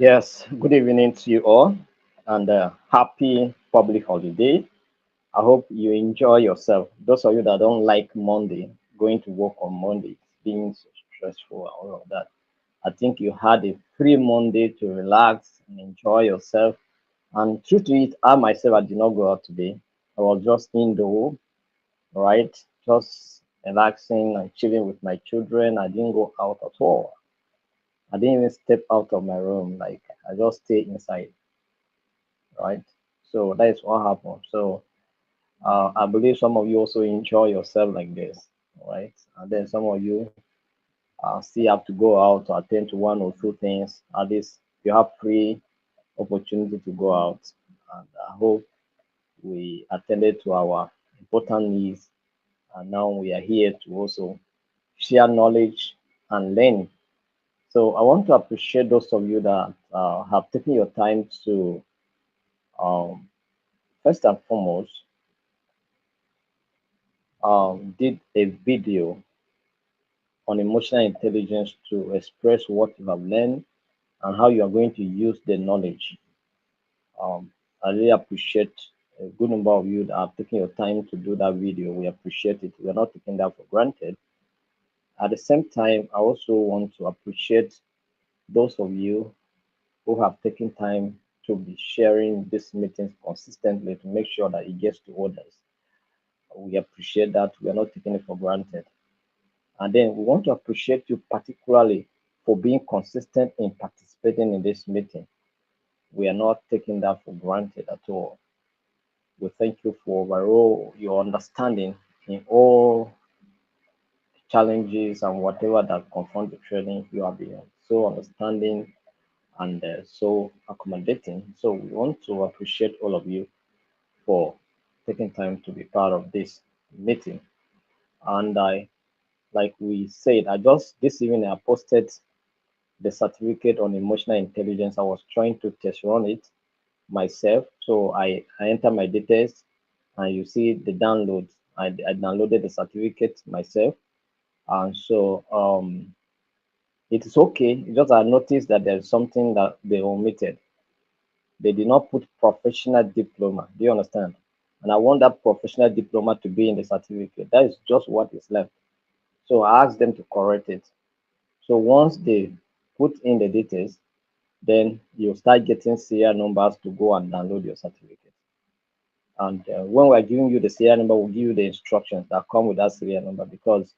Yes, good evening to you all and happy public holiday. I hope you enjoy yourself. Those of you that don't like Monday, going to work on Monday, being so stressful and all of that. I think you had a free Monday to relax and enjoy yourself. And truth to it, I myself, I did not go out today. I was just indoor, right? Just relaxing and chilling with my children. I didn't go out at all. I didn't even step out of my room. Like I just stay inside, right? So that is what happened. So I believe some of you also enjoy yourself like this, right? And then some of you still have to go out to attend to one or two things. At least you have free opportunity to go out. And I hope we attended to our important needs. And now we are here to also share knowledge and learn. So I want to appreciate those of you that have taken your time to, um, first and foremost, did a video on emotional intelligence to express what you have learned and how you are going to use the knowledge. I really appreciate a good number of you that have taken your time to do that video. We appreciate it. We are not taking that for granted. At the same time, I also want to appreciate those of you who have taken time to be sharing these meetings consistently to make sure that it gets to others. We appreciate that. We are not taking it for granted. And then we want to appreciate you particularly for being consistent in participating in this meeting. We are not taking that for granted at all. We thank you for overall your understanding in all challenges and whatever that confront the training. You have been so understanding and so accommodating. So we want to appreciate all of you for taking time to be part of this meeting. And like we said, I just this evening I posted the certificate on emotional intelligence. I was trying to test run it myself. So I enter my details and you see the download. I downloaded the certificate myself. And so it is okay. It's just I noticed that there's something that they omitted. They did not put professional diploma. Do you understand? And I want that professional diploma to be in the certificate. That is just what is left. So I asked them to correct it. So once they put in the details, then you start getting serial numbers to go and download your certificate. And when we're giving you the serial number, we'll give you the instructions that come with that serial number because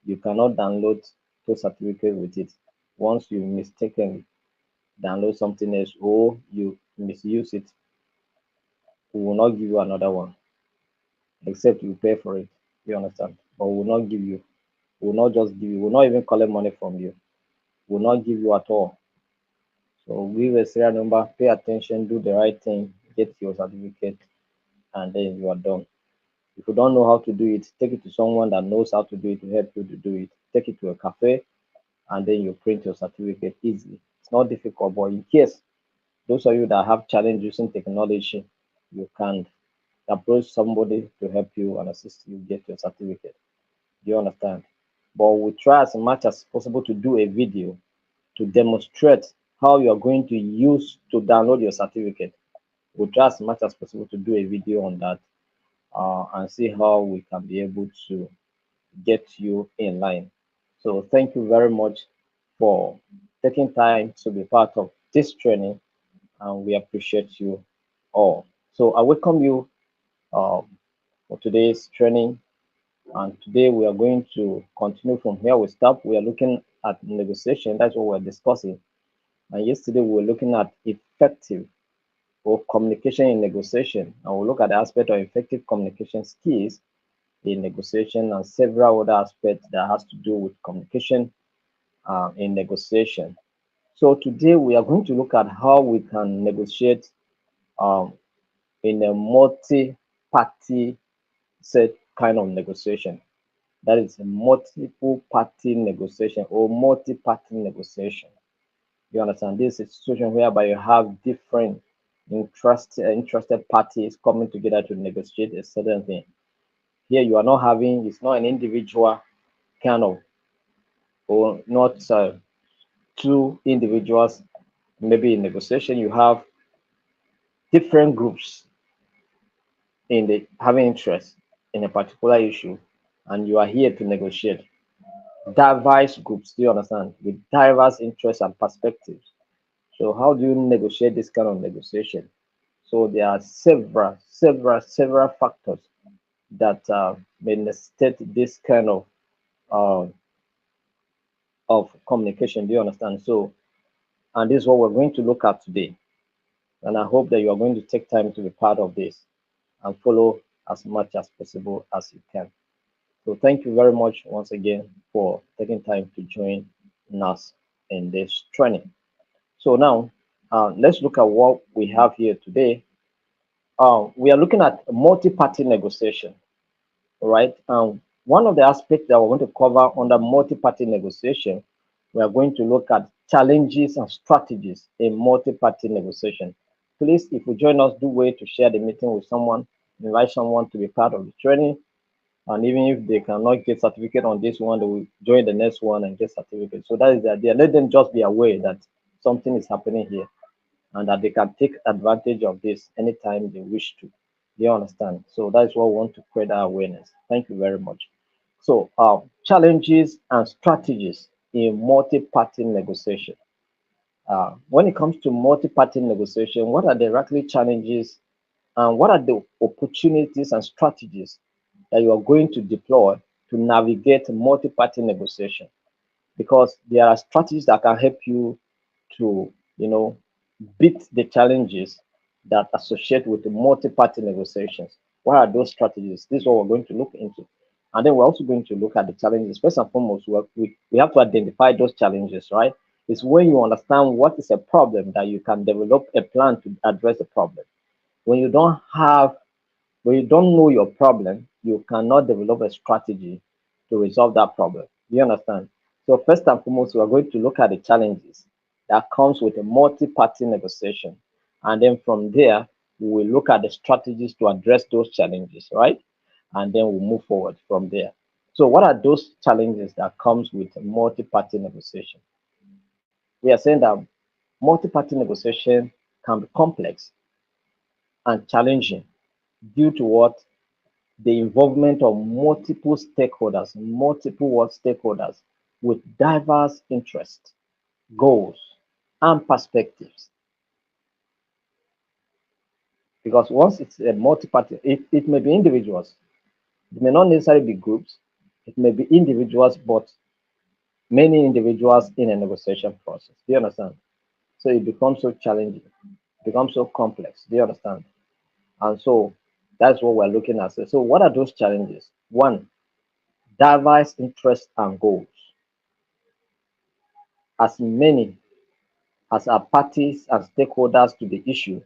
you cannot download those certificates with it. Once you mistakenly download something else or you misuse it, we will not give you another one except you pay for it. You understand? But we will not give you. We will not just give you. We will not even collect money from you. We will not give you at all. So give a serial number, pay attention, do the right thing, get your certificate, and then you are done. If you don't know how to do it, take it to someone that knows how to do it to help you to do it. Take it to a cafe, and then you print your certificate easily. It's not difficult, but in case those of you that have challenge using technology, you can approach somebody to help you and assist you get your certificate. Do you understand? But we try as much as possible to do a video to demonstrate how you are going to use to download your certificate. We try as much as possible to do a video on that and see how we can be able to get you in line. So thank you very much for taking time to be part of this training, and we appreciate you all. So I welcome you um, for today's training, and today we are going to continue from where we stopped. We are looking at negotiation. That's what we're discussing. And yesterday we were looking at effective or communication in negotiation. And we'll look at the aspect of effective communication skills in negotiation and several other aspects that has to do with communication in negotiation. So today we are going to look at how we can negotiate um, in a multi-party set kind of negotiation. That is a multiple party negotiation or multi-party negotiation. You understand? This is a situation whereby you have different interested parties coming together to negotiate a certain thing. Here you are not having, it's not an individual kind of, or not two individuals maybe in negotiation you have different groups in the having interest in a particular issue, and you are here to negotiate. Diverse groups, do you understand? With diverse interests and perspectives. So how do you negotiate this kind of negotiation? So there are several factors that may necessitate this kind uh, of communication. Do you understand? So, and this is what we're going to look at today. And I hope that you are going to take time to be part of this and follow as much as possible as you can. So thank you very much once again for taking time to join us in this training. So now let's look at what we have here today. We are looking at multi-party negotiation, all right? One of the aspects that we're going to cover under multi-party negotiation, we are going to look at challenges and strategies in multi-party negotiation. Please, if you join us, do wait to share the meeting with someone, invite someone to be part of the training, and even if they cannot get certificate on this one, they will join the next one and get certificate. So that is the idea. Let them just be aware that something is happening here and that they can take advantage of this anytime they wish to. Do you understand? So that is what we want to create that awareness. Thank you very much. So challenges and strategies in multi-party negotiation. When it comes to multi-party negotiation, what are the likely challenges and what are the opportunities and strategies that you are going to deploy to navigate multi-party negotiation? Because there are strategies that can help you to, beat the challenges that associate with the multi-party negotiations. What are those strategies? This is what we're going to look into. And then we're also going to look at the challenges. First and foremost, we have to identify those challenges, right? It's when you understand what is a problem that you can develop a plan to address the problem. When you don't have when you don't know your problem, you cannot develop a strategy to resolve that problem. Do you understand? So first and foremost, we are going to look at the challenges that comes with a multi-party negotiation. And then from there, we will look at the strategies to address those challenges, right? And then we'll move forward from there. So what are those challenges that comes with a multi-party negotiation? We are saying that multi-party negotiation can be complex and challenging due to what the involvement of multiple what stakeholders with diverse interests, goals, and perspectives. Because once it's a multi-party, it may be individuals, it may not necessarily be groups, it may be individuals, but many individuals in a negotiation process. Do you understand? So it becomes so challenging, it becomes so complex. Do you understand? And so that's what we're looking at. So what are those challenges? One, diverse interests and goals. As many as are parties and stakeholders to the issue,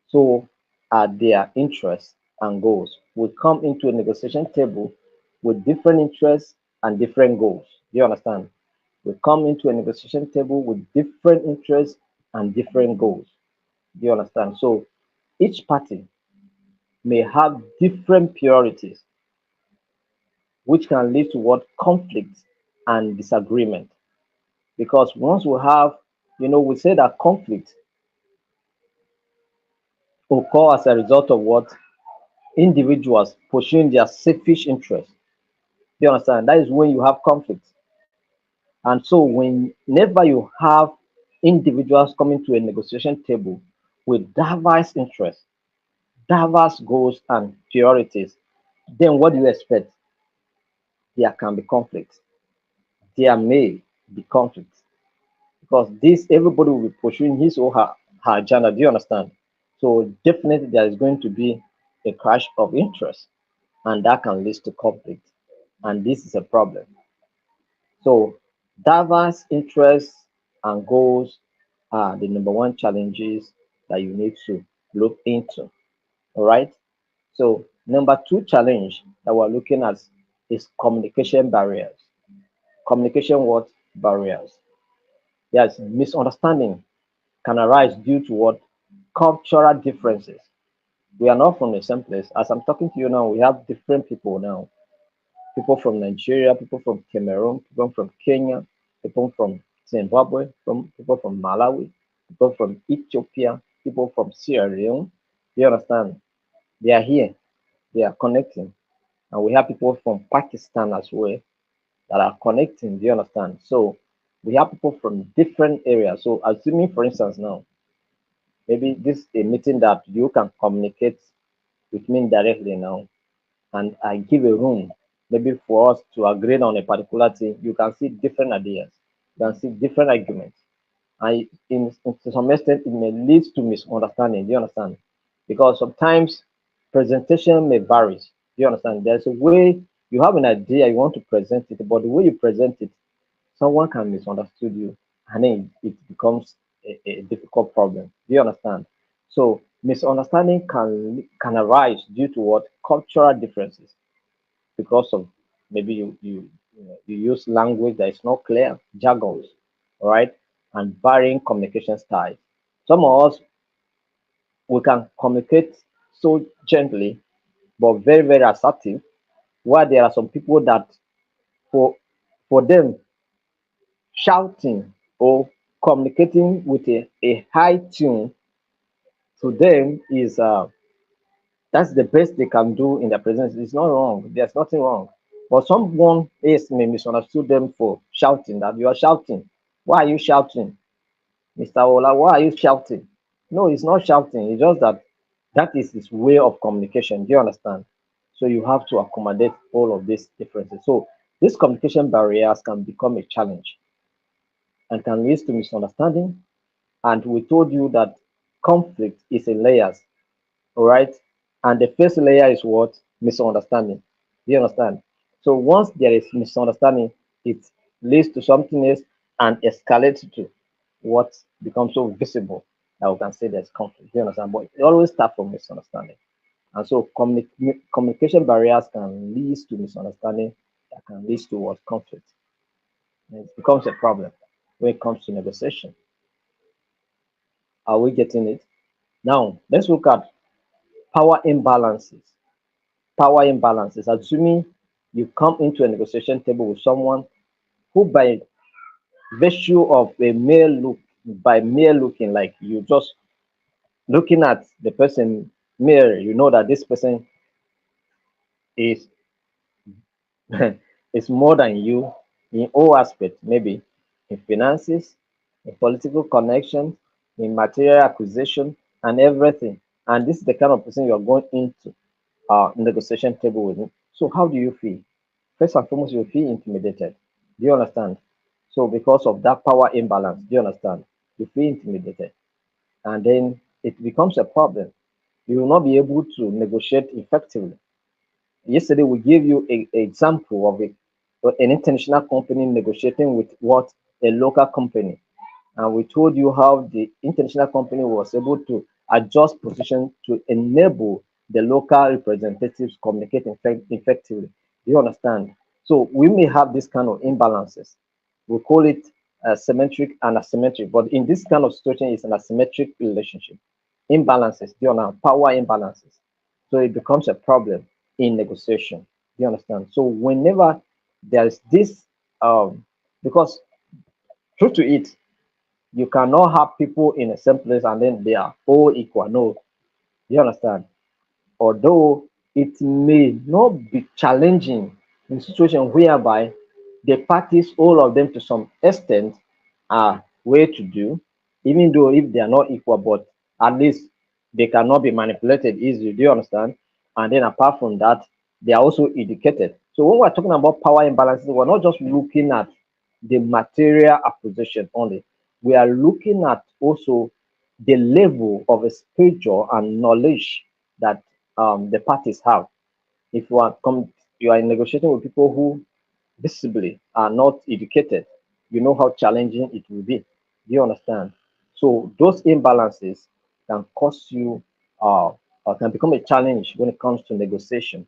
so are their interests and goals. We come into a negotiation table with different interests and different goals. Do you understand? We come into a negotiation table with different interests and different goals. Do you understand? So each party may have different priorities, which can lead to what conflict and disagreement. Because once we have, we say that conflict occur as a result of what individuals pursuing their selfish interests. Do you understand? That is when you have conflict. And so, whenever you have individuals coming to a negotiation table with diverse interests, diverse goals, and priorities, then what do you expect? There can be conflict. There may be conflict because this everybody will be pursuing his or her agenda. Do you understand? So definitely there is going to be a clash of interest, and that can lead to conflict. And this is a problem. So diverse interests and goals are the number one challenges that you need to look into. All right. So number two challenge that we're looking at is communication barriers. Communication what barriers? Yes, misunderstanding can arise due to what cultural differences. We are not from the same place. As I'm talking to you now, we have different people now. People from Nigeria, people from Cameroon, people from Kenya, people from Zimbabwe, from people from Malawi, people from Ethiopia, people from Sierra Leone. You understand? They are here. They are connecting. And we have people from Pakistan as well that are connecting. Do you understand? So we have people from different areas. So assuming, for instance, now maybe this is a meeting that you can communicate with me directly now, and I give a room maybe for us to agree on a particular thing. You can see different ideas. You can see different arguments. And to some extent, it may lead to misunderstanding. Do you understand? Because sometimes presentation may vary. Do you understand? There's a way you have an idea, you want to present it, but the way you present it, someone can misunderstood you, and then it becomes a difficult problem. Do you understand? So misunderstanding can arise due to what cultural differences, because of maybe you use language that is not clear, jargons, all right, and varying communication styles. Some of us, we can communicate so gently but very very assertive, while there are some people that for them shouting or communicating with a high tune to them is that's the best they can do in their presence. It's not wrong. There's nothing wrong. But someone else may misunderstood them for shouting, that you are shouting. Why are you shouting? Mr. Ola, why are you shouting? No, it's not shouting. It's just that that is his way of communication. Do you understand? So you have to accommodate all of these differences. So these communication barriers can become a challenge and can lead to misunderstanding. And we told you that conflict is in layers. All right. And the first layer is what? Misunderstanding. Do you understand? So once there is misunderstanding, it leads to something else and escalates to what becomes so visible that we can say there's conflict. Do you understand? But it always starts from misunderstanding. And so communication barriers can lead to misunderstanding that can lead to what? Conflict. And it becomes a problem when it comes to negotiation. Are we getting it? Now, let's look at power imbalances. Power imbalances, assuming you come into a negotiation table with someone who, by virtue of a mere look, by mere looking, like you just looking at the person mirror, you know that this person is is more than you in all aspects, maybe in finances, in political connections, in material acquisition, and everything. And this is the kind of person you are going into negotiation table with. So how do you feel? First and foremost, you feel intimidated. Do you understand? So because of that power imbalance, do you understand? You feel intimidated. And then it becomes a problem. You will not be able to negotiate effectively. Yesterday, we gave you a example of an international company negotiating with what? A local company. And we told you how the international company was able to adjust position to enable the local representatives communicate effectively. Do you understand? So we may have this kind of imbalances. We call it symmetric and asymmetric, but in this kind of situation, it's an asymmetric relationship. Imbalances, do you understand? Power imbalances. So it becomes a problem in negotiation. Do you understand? So whenever there's this, because true to it, you cannot have people in the same place and then they are all equal. No, you understand? Although it may not be challenging in situation whereby the parties, all of them to some extent, are way to do, even though if they are not equal, but at least they cannot be manipulated easily. Do you understand? And then apart from that, they are also educated. So when we're talking about power imbalances, we're not just looking at the material acquisition only. We are looking at also the level of exposure and knowledge that the parties have. If you are negotiating with people who visibly are not educated, you know how challenging it will be. Do you understand? So those imbalances can cause you can become a challenge when it comes to negotiation.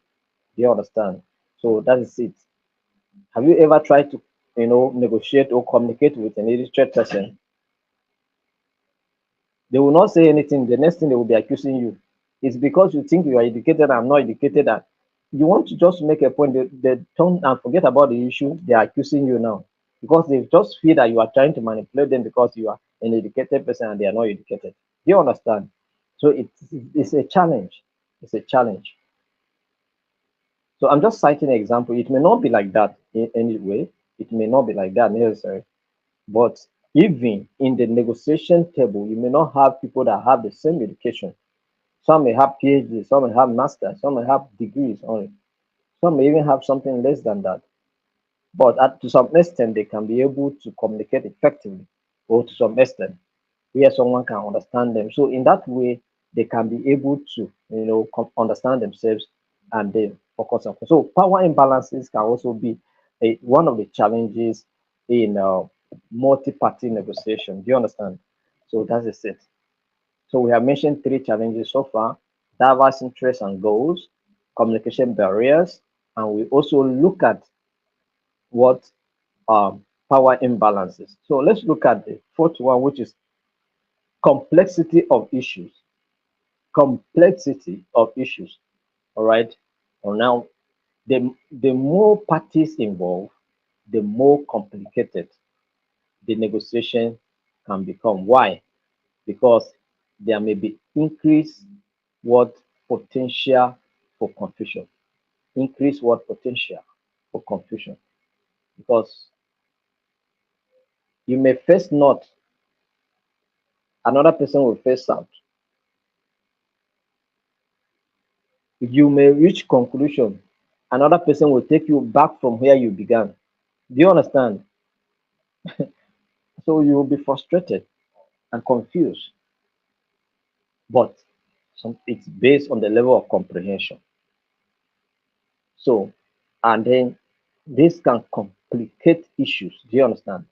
Do you understand? So that is it. Have you ever tried to negotiate or communicate with an illiterate person? They will not say anything. The next thing they will be accusing you is because you think you are educated. I'm not educated. And you want to just make a point. They turn and forget about the issue. They are accusing you now. because they just feel that you are trying to manipulate them because you are an educated person and they are not educated. Do you understand? So it's a challenge. It's a challenge. So I'm just citing an example. It may not be like that in any way. It may not be like that necessarily. But even in the negotiation table, you may not have people that have the same education. Some may have PhD, some may have masters, some may have degrees only. Some may even have something less than that. But to some extent, they can be able to communicate effectively, or to some extent, where someone can understand them. So in that way, they can be able to, understand themselves and then focus on. So power imbalances can also be one of the challenges in multi-party negotiation. Do you understand? So that is it. So we have mentioned three challenges so far: diverse interests and goals, communication barriers, and we also look at what power imbalances. So let's look at the fourth one, which is complexity of issues. Complexity of issues. All right. Well, now, the more parties involved, the more complicated the negotiation can become. Why? Because there may be increased what potential for confusion. Increase what potential for confusion. Because you may face north, another person will face south. You may reach conclusion, another person will take you back from where you began. Do you understand? So you will be frustrated and confused, but it's based on the level of comprehension. So, and then this can complicate issues. Do you understand?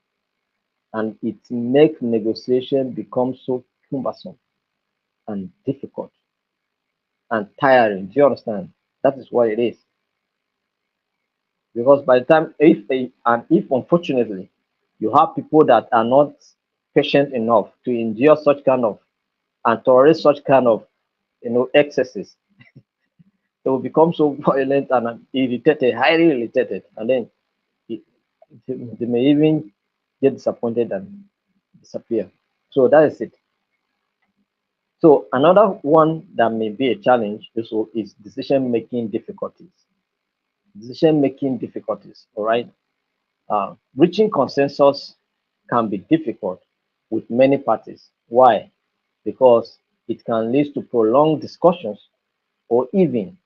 And it makes negotiation become so cumbersome and difficult and tiring. Do you understand? That is what it is. Because by the time, if unfortunately you have people that are not patient enough to endure such kind of and tolerate such kind of excesses, they will become so violent and irritated, highly irritated, and then it, they may even get disappointed and disappear. So that is it. So another one that may be a challenge also is decision making difficulties. Decision making difficulties. All right. Reaching consensus can be difficult with many parties. Why? Because it can lead to prolonged discussions or even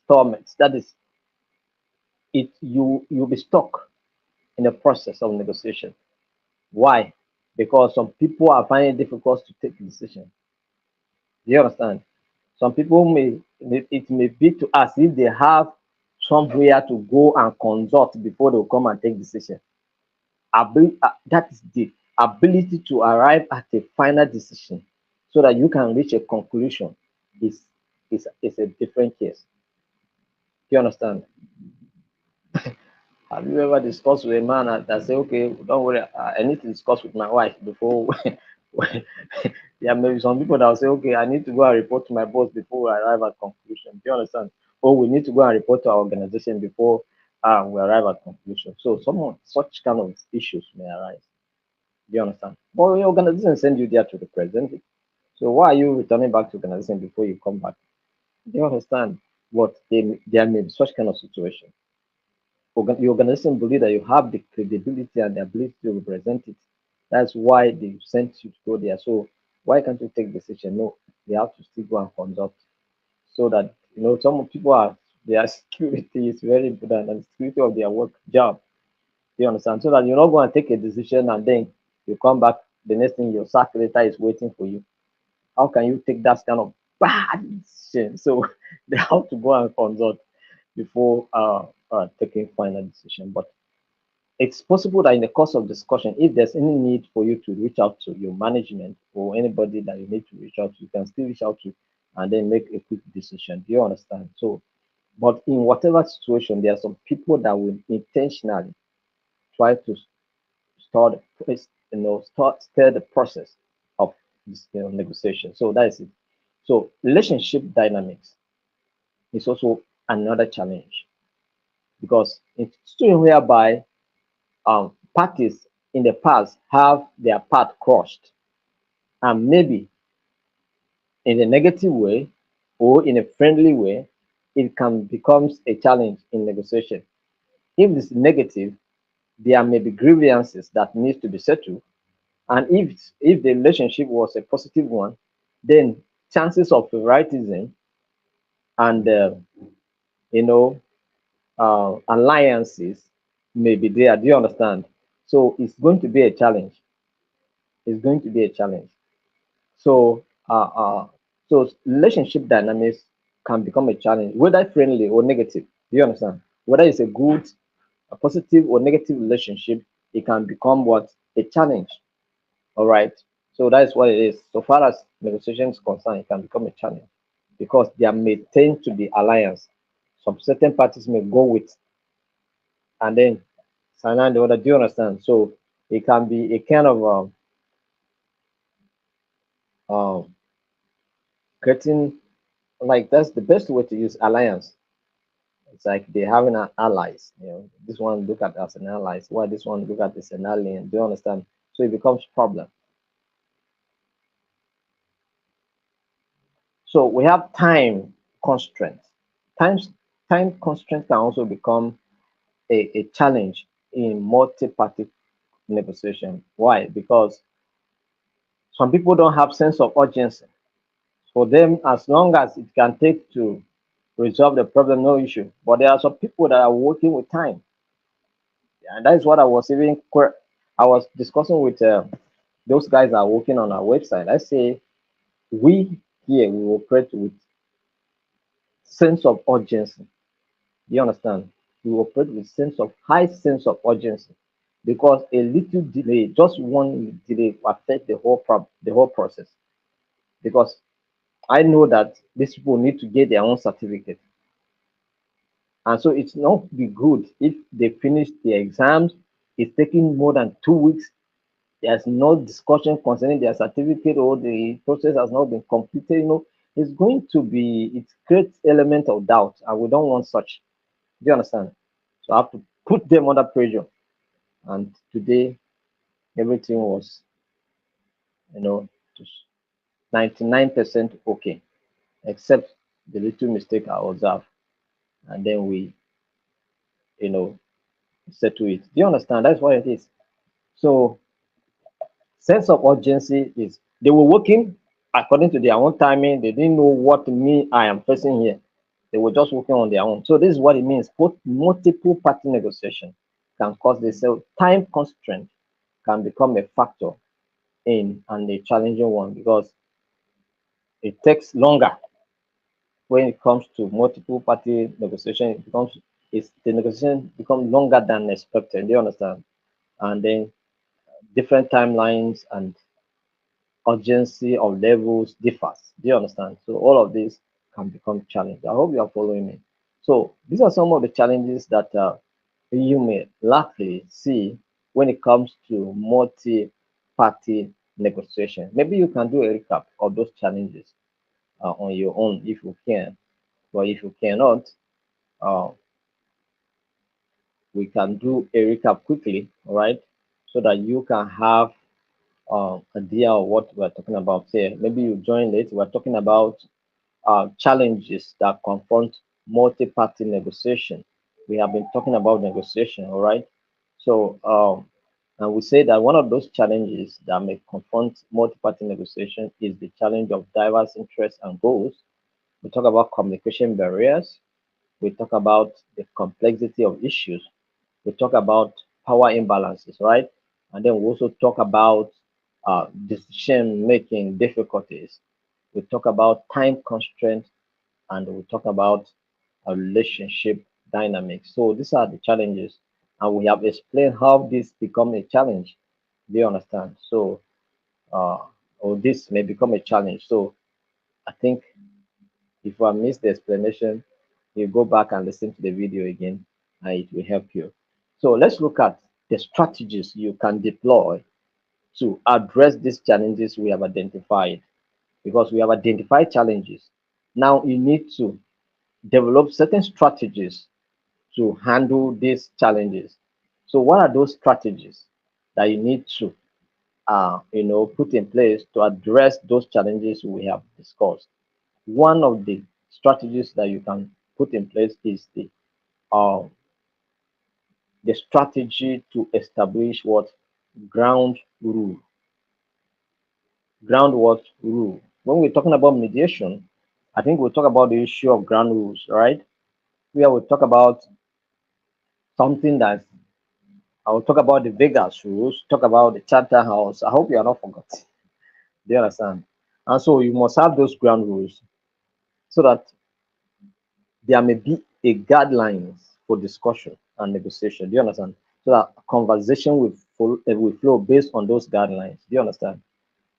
stalements. That is, you'll be stuck in the process of negotiation. Why? Because some people are finding it difficult to take a decision. Do you understand? Some people it may be to us if they have somewhere to go and consult before they come and take decision. That is the ability to arrive at a final decision so that you can reach a conclusion is is a different case. Do you understand? Have you ever discussed with a man that say, okay, don't worry, I need to discuss with my wife before? There may be some people that will say, okay, I need to go and report to my boss before we arrive at conclusion. Do you understand? Or we need to go and report to our organization before we arrive at conclusion. So such kind of issues may arise. Do you understand? But your organization send you there to represent it. So why are you returning back to organization before you come back? Do you understand? There may be such kind of situation. Your organization believe that you have the credibility and the ability to represent it. That's why they sent you to go there. So why can't you take decision? No, they have to still go and consult so that some people are their security is very important and security of their work job. Do you understand? So that you're not going to take a decision and then you come back the next thing your sack letter is waiting for you. How can you take that kind of bad decision? So they have to go and consult before taking final decision. But it's possible that in the course of discussion, if there's any need for you to reach out to your management or anybody that you need to reach out to, you can still reach out to and then make a quick decision. Do you understand? So, but in whatever situation, there are some people that will intentionally try to start, stir the process of this negotiation. So that is it. So relationship dynamics is also another challenge because it's situation whereby parties in the past have their path crossed, and maybe in a negative way or in a friendly way, it can becomes a challenge in negotiation. If it's negative, there may be grievances that needs to be settled, and if the relationship was a positive one, then chances of favoritism and you know alliances may be there. Do you understand? So it's going to be a challenge. It's going to be a challenge. So relationship dynamics can become a challenge, whether friendly or negative. Do you understand? Whether it's a good, a positive or negative relationship, it can become what, a challenge. All right. So that's what it is. So far as negotiation is concerned, it can become a challenge because there may tend to be alliance. Some certain parties may go with and then sign on the other. Do you understand? So it can be a kind of um, creating, like, that's the best way to use alliance. It's like they having an allies. This one look at as an allies. Why this one look at as an alien? Do you understand? So it becomes problem. So we have time constraints. Times Time constraints can also become a challenge in multi-party negotiation. Why? Because some people don't have sense of urgency. For them, as long as it can take to resolve the problem, no issue. But there are some people that are working with time, and that is what I was discussing with those guys that are working on our website. I say we here we operate with sense of urgency. Do you understand? We operate with sense of high sense of urgency because a little delay, just one delay, will affect the whole process. Because I know that these people need to get their own certificate, and so it's not be good if they finish the exams. It's taking more than 2 weeks. There's no discussion concerning their certificate or the process has not been completed. It's going to be, it creates element of doubt, and we don't want such. Do you understand? So I have to put them under pressure. And today, everything was, you know, just 99% okay, except the little mistake I observed. And then we, you know, settle it. Do you understand? That's what it is. So sense of urgency is they were working according to their own timing. They didn't know what me I am facing here. They were just working on their own. So this is what it means. Both multiple party negotiation can cause this. So time constraint can become a factor in and a challenging one because it takes longer when it comes to multiple party negotiation. It's the negotiation become longer than expected. Do you understand? And then different timelines and urgency of levels differs. Do you understand? So all of this can become challenging. I hope you are following me. So these are some of the challenges that you may likely see when it comes to multi-party negotiation. Maybe you can do a recap of those challenges on your own if you can. But if you cannot, uh, we can do a recap quickly, all right? So that you can have idea of what we're talking about here. Maybe you joined late. We're talking about challenges that confront multi-party negotiation. We have been talking about negotiation, all right? So, and we say that one of those challenges that may confront multi-party negotiation is the challenge of diverse interests and goals. We talk about communication barriers. We talk about the complexity of issues. We talk about power imbalances, right? And then we also talk about decision making difficulties. We talk about time constraints and we talk about a relationship dynamics. So these are the challenges, and we have explained how this become a challenge. Do you understand? So, uh, or this may become a challenge. So I think if I missed the explanation, you go back and listen to the video again, and it will help you. So let's look at the strategies you can deploy to address these challenges we have identified. Because we have identified challenges, now you need to develop certain strategies to handle these challenges. So what are those strategies that you need to put in place to address those challenges we have discussed? One of the strategies that you can put in place is uh, the strategy to establish what ground rule. Ground what rule? When we're talking about mediation, I think we'll talk about the issue of ground rules, right? Where we talk about something that I will talk about the Vegas rules, talk about the charter house. I hope you are not forgotten. Do you understand? And so you must have those ground rules so that there may be a guidelines for discussion and negotiation. Do you understand? So that conversation will flow based on those guidelines. Do you understand?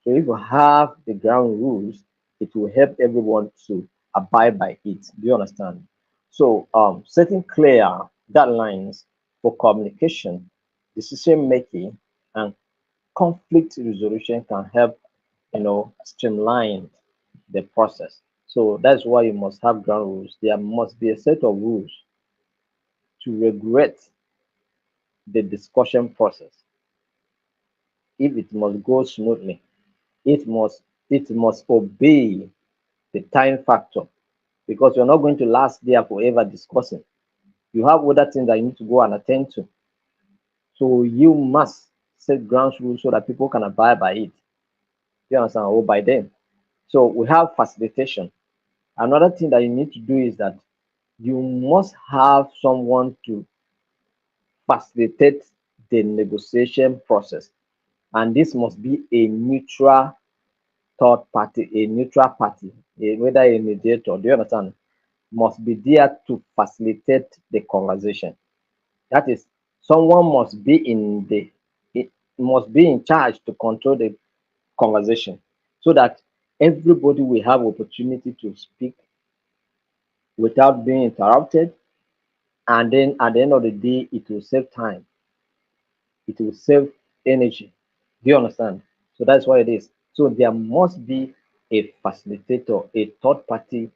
So if you have the ground rules, it will help everyone to abide by it. Do you understand? So setting clear guidelines for communication, decision making, and conflict resolution can help, streamline the process. So that's why you must have ground rules. There must be a set of rules to regulate the discussion process. If it must go smoothly, it must obey the time factor, because you're not going to last there forever discussing. You have other things that you need to go and attend to. So you must set ground rules so that people can abide by it. You understand? Or by them. So we have facilitation. Another thing that you need to do is that you must have someone to facilitate the negotiation process. And this must be a neutral third party, a neutral party, whether a mediator, do you understand? Must be there to facilitate the conversation. That is, someone it must be in charge to control the conversation so that everybody will have opportunity to speak without being interrupted. And then at the end of the day, it will save time, it will save energy. Do you understand? So that's what it is. So there must be a facilitator, a third party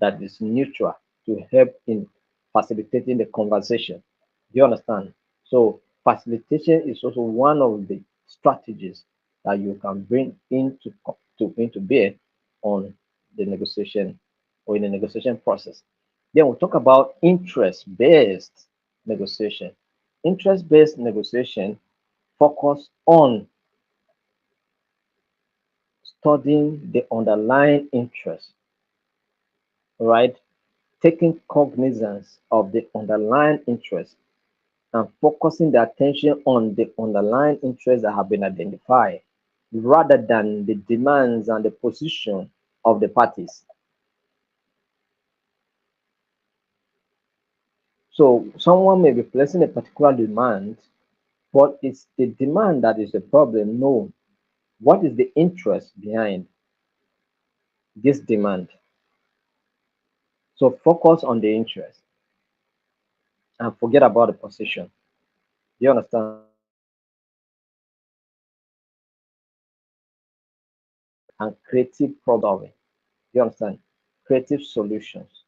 that is neutral to help in facilitating the conversation. Do you understand? So facilitation is also one of the strategies that you can bring into bear on the negotiation or in the negotiation process. Then we'll talk about interest-based negotiation. Interest-based negotiation focus on studying the underlying interest, right? Taking cognizance of the underlying interest and focusing the attention on the underlying interests that have been identified rather than the demands and the position of the parties. So someone may be placing a particular demand, but it's the demand that is the problem. No, what is the interest behind this demand? So focus on the interest and forget about the position. Do you understand? And creative problem solving. Do you understand? Creative solutions.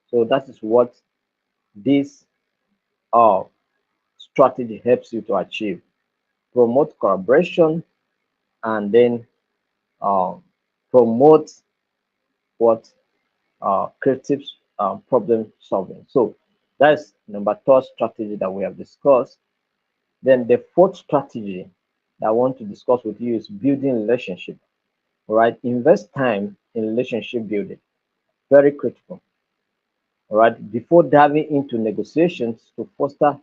So that is what this uh, strategy helps you to achieve. Promote collaboration and then uh, promote what creative problem solving. So that's number third strategy that we have discussed. Then the fourth strategy that I want to discuss with you is building relationship. All right, invest time in relationship building. Very critical. All right, before diving into negotiations to foster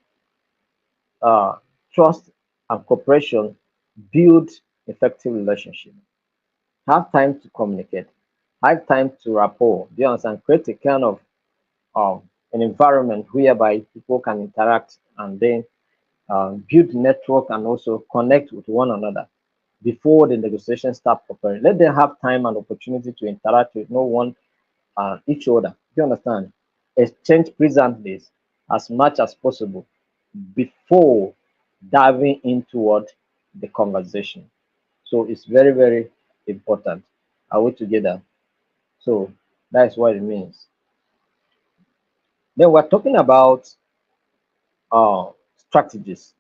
uh, trust and cooperation, build effective relationship. Have time to communicate. Have time to rapport. Do you understand? Create a kind of an environment whereby people can interact and then build network and also connect with one another before the negotiations start preparing. Let them have time and opportunity to interact with no one each other. Do you understand? Exchange pleasantries as much as possible before diving into what the conversation. So it's very, very important. Are we together? So that's what it means. Then we're talking about uh, strategies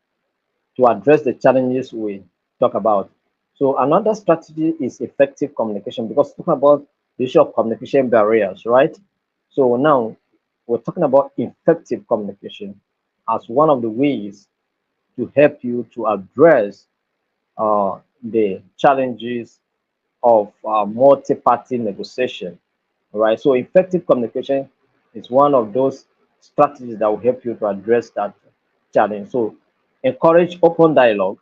to address the challenges we talk about. So another strategy is effective communication, because talking about the issue of communication barriers, right? So now we're talking about effective communication as one of the ways to help you to address the challenges of multi-party negotiation. All right. So effective communication is one of those strategies that will help you to address that challenge. So encourage open dialogue,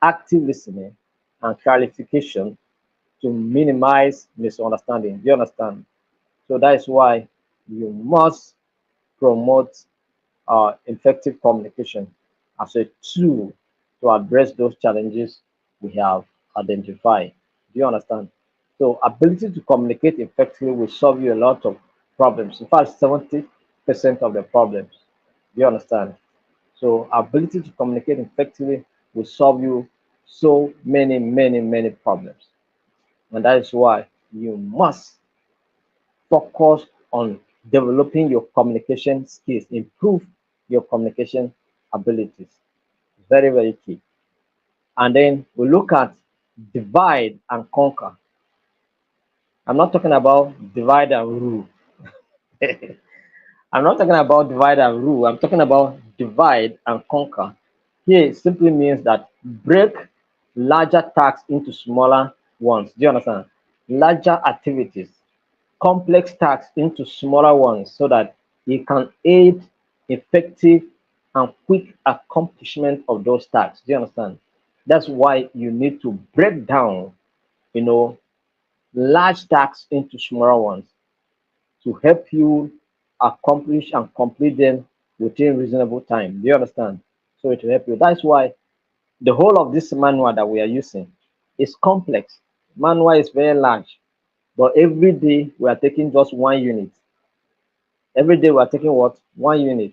active listening, and clarification to minimize misunderstanding. Do you understand? So that is why you must promote effective communication as a tool to address those challenges we have identified. Do you understand? So ability to communicate effectively will solve you a lot of problems. In fact, 70% of the problems. Do you understand? So ability to communicate effectively will solve you so many problems. And that is why you must focus on developing your communication skills, improve your communication abilities. Very key. And then we look at divide and conquer. I'm not talking about divide and rule. I'm not talking about divide and rule. I'm talking about divide and conquer. Here it simply means that break larger tasks into smaller ones. Do you understand? Larger activities, complex tasks into smaller ones so that it can aid effective and quick accomplishment of those tasks. Do you understand? That's why you need to break down, you know, large tasks into smaller ones to help you accomplish and complete them within reasonable time. Do you understand? So it will help you. That's why the whole of this manual that we are using is complex. Manual is very large, but every day we are taking just 1 unit. Every day we are taking what? 1 unit.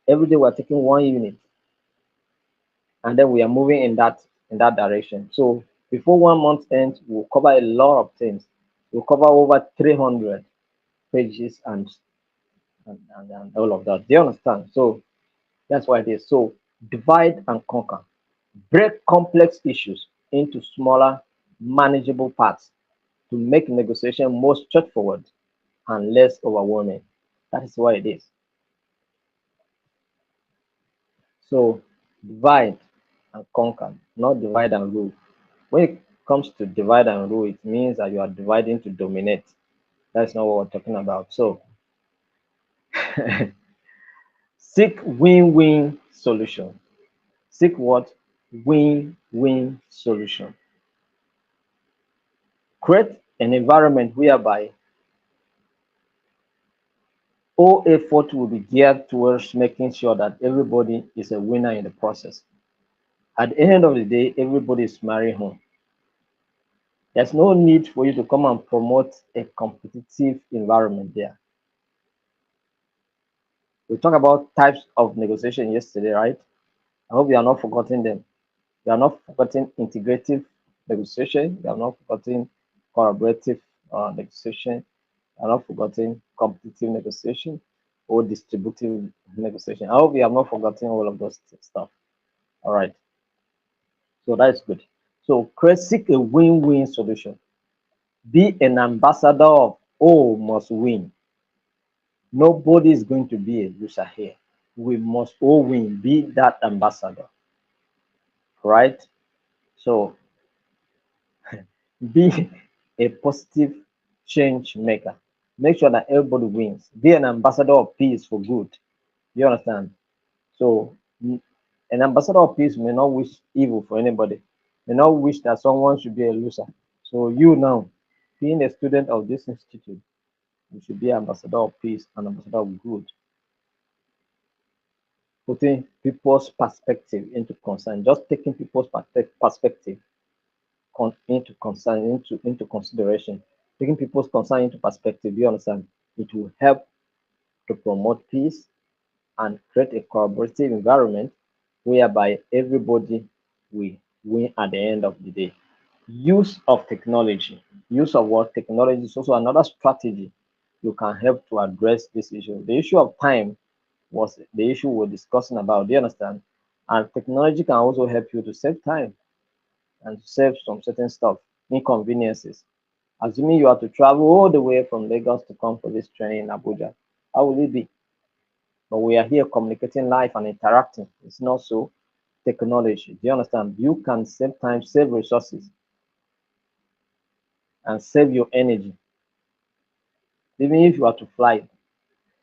Every day we are taking 1 unit, and then we are moving in that direction. So before 1 month ends, we'll cover a lot of things. We'll cover over 300 pages and all of that. Do you understand? So that's why it is. So divide and conquer. Break complex issues into smaller, manageable parts to make negotiation more straightforward and less overwhelming. That is what it is. So divide and conquer, not divide and rule. When it comes to divide and rule, it means that you are dividing to dominate. That's not what we're talking about. So seek win-win solution. Seek what? Win-win solution. Create an environment whereby all effort will be geared towards making sure that everybody is a winner in the process. At the end of the day, everybody is marrying home. There's no need for you to come and promote a competitive environment there. We talked about types of negotiation yesterday, right? I hope you are not forgetting them. You are not forgetting integrative negotiation. You are not forgetting collaborative negotiation. You are not forgetting competitive negotiation or distributive negotiation. I hope you have not forgotten all of those stuff. All right. So that's good. So seek a win-win solution. Be an ambassador of all must win. Nobody is going to be a loser here. We must all win. Be that ambassador, right? So be a positive change maker. Make sure that everybody wins. Be an ambassador of peace for good. You understand? So an ambassador of peace may not wish evil for anybody, may not wish that someone should be a loser. So you now, being a student of this institute, you should be ambassador of peace and ambassador of good, putting people's perspective into concern, just taking people's perspective into concern, into consideration, taking people's concern into perspective. You understand? It will help to promote peace and create a collaborative environment whereby everybody will win at the end of the day. Use of technology. Use of what? Technology is also another strategy you can help to address this issue. The issue of time was the issue we're discussing about. Do you understand? And technology can also help you to save time and to save some certain stuff, inconveniences. Assuming you have to travel all the way from Lagos to come for this training in Abuja, how will it be? But we are here communicating live and interacting. It's not so technology. Do you understand? You can save time, save resources, and save your energy. Even if you are to fly,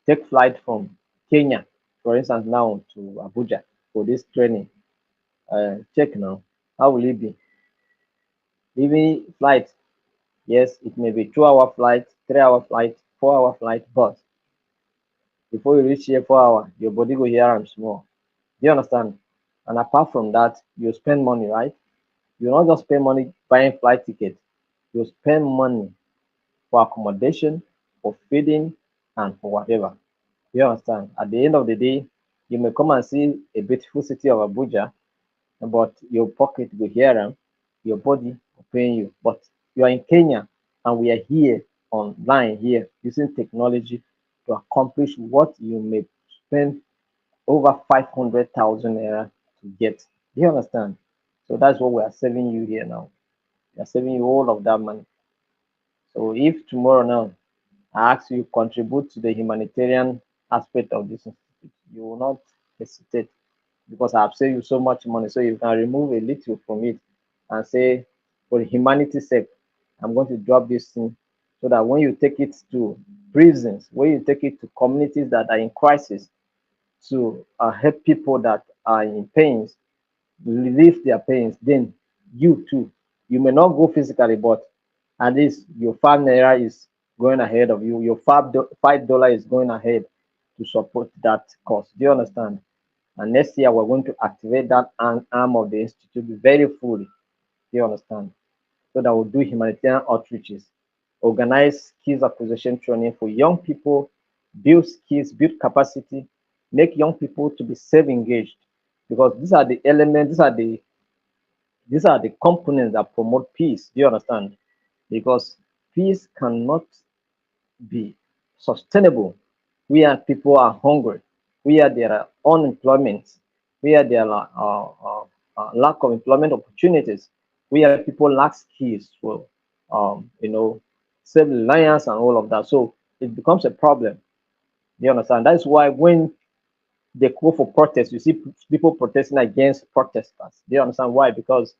take flight from Kenya, for instance, now to Abuja for this training. Check now. How will it be? Even flight, yes, it may be 2 hour flight, 3 hour flight, 4 hour flight, but before you reach here 4 hours, your body go hear am small. Do you understand? And apart from that, you spend money, right? You not just spend money buying flight ticket, you spend money for accommodation, for feeding, and for whatever. You understand? At the end of the day, you may come and see a beautiful city of Abuja, but your pocket will hear am, your body will pay you. But you are in Kenya and we are here online here using technology to accomplish what you may spend over 500,000 naira to get. Do you understand? So that's what we are saving you here now. We are saving you all of that money. So if tomorrow now I ask you to contribute to the humanitarian aspect of this institute, you will not hesitate because I have saved you so much money. So you can remove a little from it and say, for humanity's sake, I'm going to drop this thing so that when you take it to prisons, when you take it to communities that are in crisis, to help people that are in pains, relieve their pains, then you too, you may not go physically, but at least your 5 naira is going ahead of you. Your $5 is going ahead to support that cause. Do you understand? And next year we're going to activate that arm of the institute very fully. Do you understand? So that we'll do humanitarian outreaches, organize skills acquisition training for young people, build skills, build capacity, make young people to be self-engaged. Because these are the elements, these are the components that promote peace. Do you understand? Because peace cannot be sustainable where people are hungry, where there are unemployment, where there are lack of employment opportunities, where people lack skills for self-reliance and all of that. So it becomes a problem. Do you understand? That's why when they call for protest, you see people protesting against protesters. Do you understand why? Because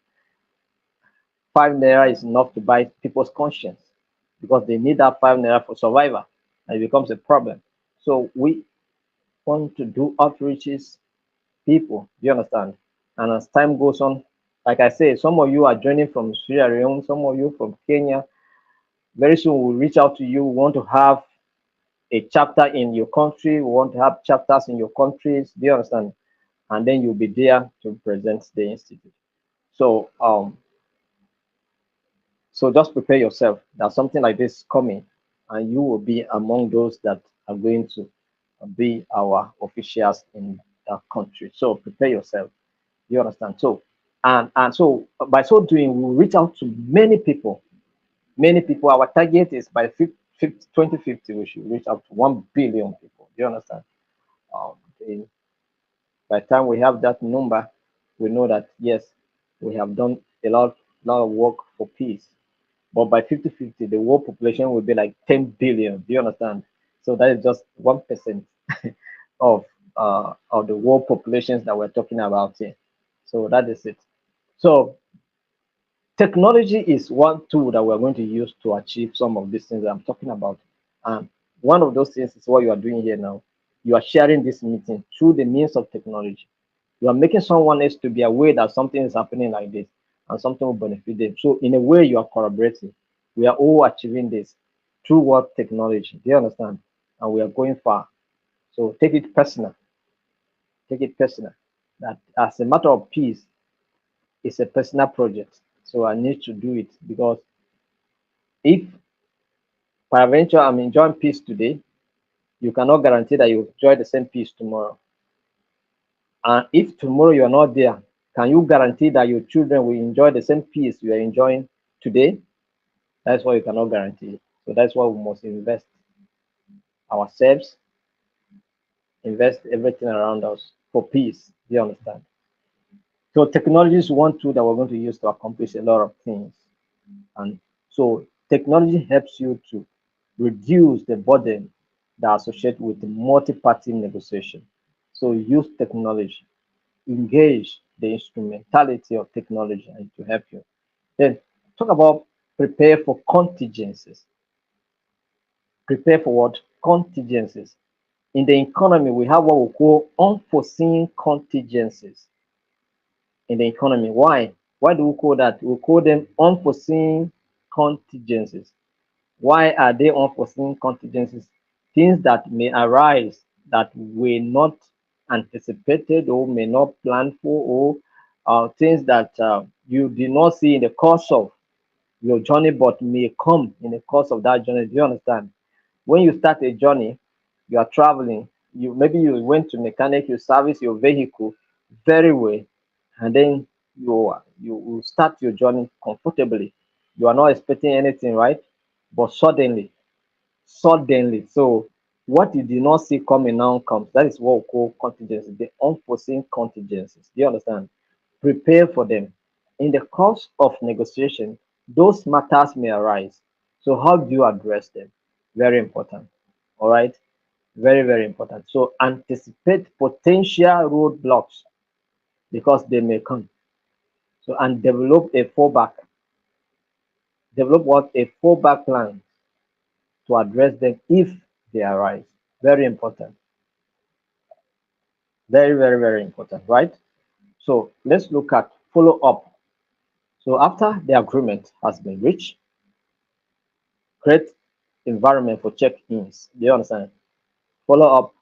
5 naira is enough to buy people's conscience because they need that 5 naira for survival, and it becomes a problem. So we want to do outreaches, people. Do you understand? And as time goes on, like I say, some of you are joining from Sierra Leone, some of you from Kenya. Very soon we'll reach out to you. We want to have a chapter in your country. We want to have chapters in your countries. Do you understand? And then you'll be there to present the institute. So so just prepare yourself. There's something like this coming, and you will be among those that are going to be our officials in that country. So prepare yourself. You understand? So so by so doing, we will reach out to many people. Many people. Our target is by 2050, we should reach out to 1 billion people. Do you understand? In by the time we have that number, we know that yes, we have done a lot of work for peace. But by 5050, the world population will be like 10 billion. Do you understand? So that is just 1% of the world populations that we're talking about here. So that is it. So technology is one tool that we're going to use to achieve some of these things that I'm talking about. And one of those things is what you are doing here now. You are sharing this meeting through the means of technology. You are making someone else to be aware that something is happening like this and something will benefit them. So in a way, you are collaborating. We are all achieving this through what technology. Do you understand? And we are going far. So take it personal. Take it personal. That as a matter of peace, it's a personal project. So I need to do it because if peradventure I'm enjoying peace today, you cannot guarantee that you enjoy the same peace tomorrow. And if tomorrow you are not there, can you guarantee that your children will enjoy the same peace you are enjoying today? That's what you cannot guarantee. So that's why we must invest ourselves invest everything around us for peace. Do you understand? So technology is one tool that we're going to use to accomplish a lot of things. And so technology helps you to reduce the burden that are associated with multi-party negotiation. So use technology, engage the instrumentality of technology and to help you. Then talk about prepare for contingencies. Prepare for what? Contingencies. In the economy, we have what we call unforeseen contingencies in the economy. Why? Why do we call that? We call them unforeseen contingencies. Why are they unforeseen contingencies? Things that may arise that were not anticipated or may not plan for, or things that you did not see in the course of your journey, but may come in the course of that journey. Do you understand? When you start a journey, you are traveling, you maybe you went to mechanic, you service your vehicle very well, and then you will start your journey comfortably. You are not expecting anything, right? But suddenly, so what you did not see coming now comes. That is what we call contingencies, the unforeseen contingencies. Do you understand? Prepare for them. In the course of negotiation, those matters may arise. So how do you address them? Very important. All right. Very, very important. So anticipate potential roadblocks because they may come. So and develop a fallback. Develop what? A fallback plan to address them if they arise. Very important. Very, very, very important, right? So let's look at follow up. So after the agreement has been reached, create environment for check-ins. Do you understand? Follow up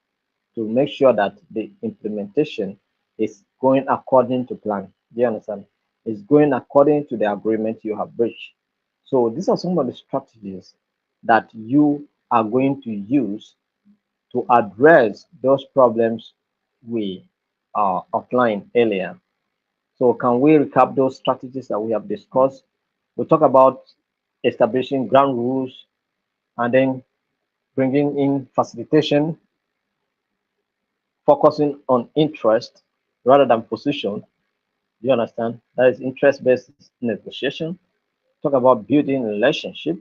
to make sure that the implementation is going according to plan. Do you understand? It's going according to the agreement you have reached. So these are some of the strategies that you are going to use to address those problems we outlined earlier. So can we recap those strategies that we have discussed? We talk about establishing ground rules and then bringing in facilitation, focusing on interest rather than position. Do you understand? That is interest-based negotiation. Talk about building relationship,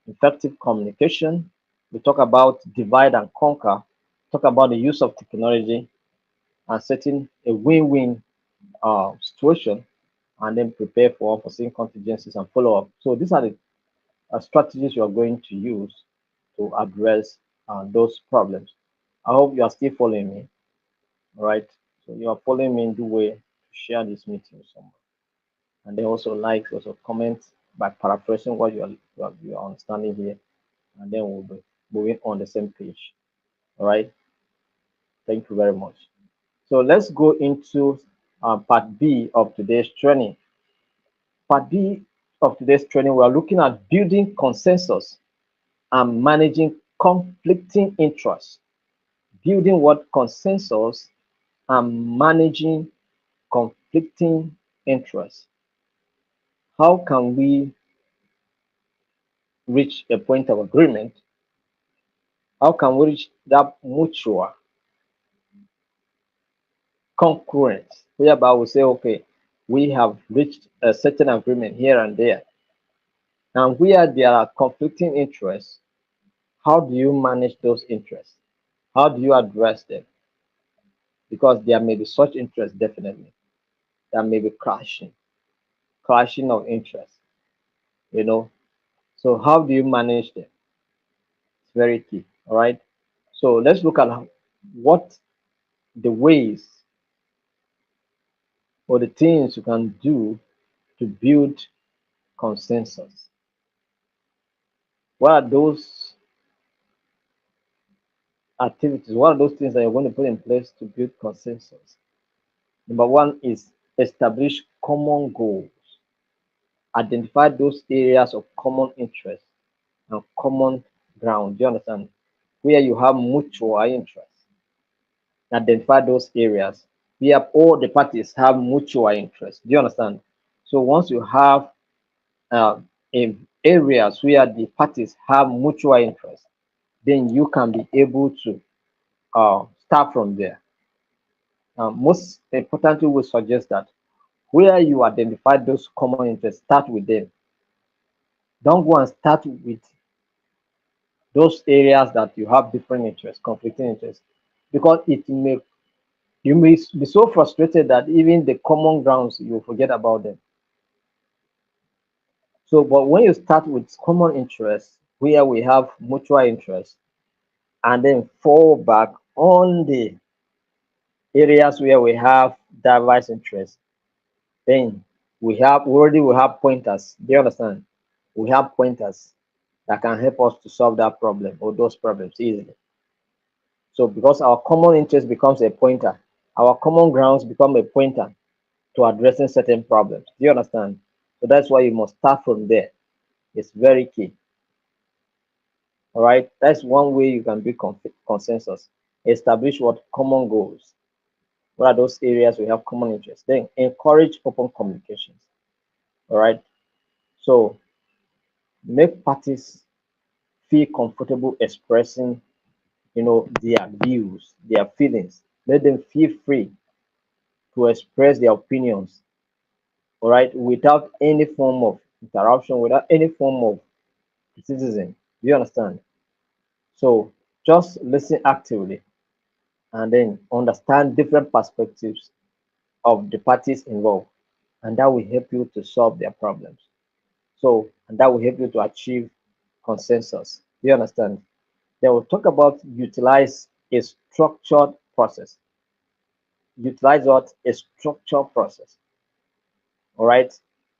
effective communication. We talk about divide and conquer. Talk about the use of technology and setting a win-win situation, and then prepare for unforeseen contingencies and follow up. So these are the strategies you are going to use to address those problems. I hope you are still following me. All right. So you are following me in the way to share this meeting with someone. And then also like, also comment by paraphrasing what you are understanding here. And then we'll be moving on the same page. All right. Thank you very much. So let's go into part B of today's training. Part B of today's training, we are looking at building consensus and managing conflicting interests. Building what? Consensus and managing conflicting interests. How can we reach a point of agreement? How can we reach that mutual concurrence whereby we say, okay, we have reached a certain agreement here and there, and where there are conflicting interests, how do you manage those interests? How do you address them? Because there may be such interest, definitely. There may be clashing of interest, you know. So how do you manage them? It's very key. All right. So let's look at what the ways or the things you can do to build consensus. What are those activities? What are those things that you're going to put in place to build consensus? Number one is establish common goals. Identify those areas of common interest and common ground. Do you understand? Where you have mutual interest. Identify those areas where all the parties have mutual interest. Do you understand? So once you have in areas where the parties have mutual interest, then you can be able to start from there. Most importantly, we suggest that where you identify those common interests, start with them. Don't go and start with those areas that you have different interests, conflicting interests, because it may you may be so frustrated that even the common grounds you forget about them. So, but when you start with common interests, where we have mutual interests, and then fall back on the areas where we have diverse interests, then we have pointers. Do you understand? We have pointers that can help us to solve that problem or those problems easily. So because our common interest becomes a pointer, our common grounds become a pointer to addressing certain problems. Do you understand? So that's why you must start from there. It's very key. All right. That's one way you can build consensus. Establish what common goals. What are those areas we have common interest? Then encourage open communications. All right. So make parties feel comfortable expressing, their views, their feelings. Let them feel free to express their opinions. All right, without any form of interruption, without any form of criticism. Do you understand? So just listen actively and then understand different perspectives of the parties involved, and that will help you to solve their problems. So, and that will help you to achieve consensus. Do you understand? Then we'll talk about utilize a structured process. Utilize what? A structured process. All right.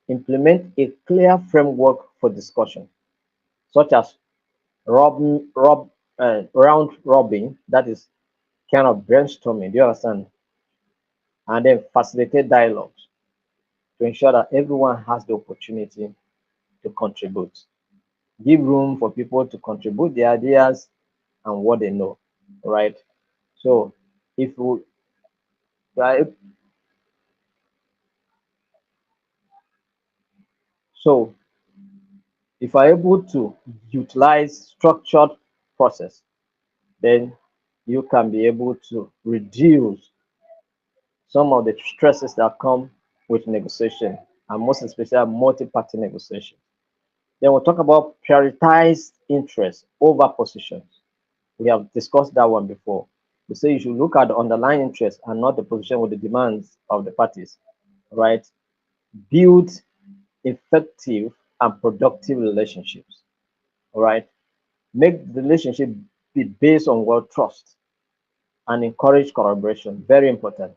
Implement a clear framework for discussion, such as round robin, that is kind of brainstorming. Do you understand? And then facilitate dialogues to ensure that everyone has the opportunity to contribute. Give room for people to contribute their ideas and what they know. All right. So if we right, so if we're able to utilize structured process, then you can be able to reduce some of the stresses that come with negotiation, and most especially multi-party negotiation. Then we'll talk about prioritize interest over positions. We have discussed that one before. We say you should look at the underlying interest and not the position with the demands of the parties, right? Build effective and productive relationships, all right? Make the relationship be based on well trust and encourage collaboration. Very important.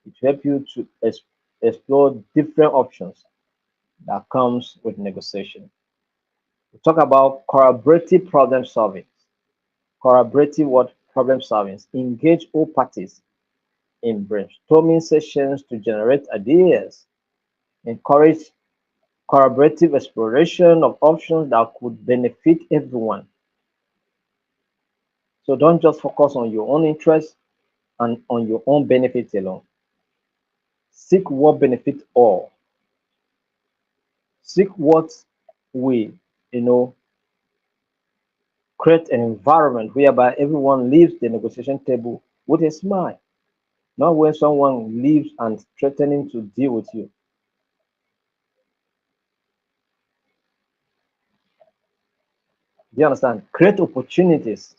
It helps you to explore different options that comes with negotiation. We talk about collaborative problem solving. Collaborative what problem solving? Engage all parties in brainstorming sessions to generate ideas. Encourage collaborative exploration of options that could benefit everyone. So don't just focus on your own interests and on your own benefits alone. Seek what benefits all. Seek what we, you know, create an environment whereby everyone leaves the negotiation table with a smile, not when someone leaves and threatening to deal with you. Do you understand? Create opportunities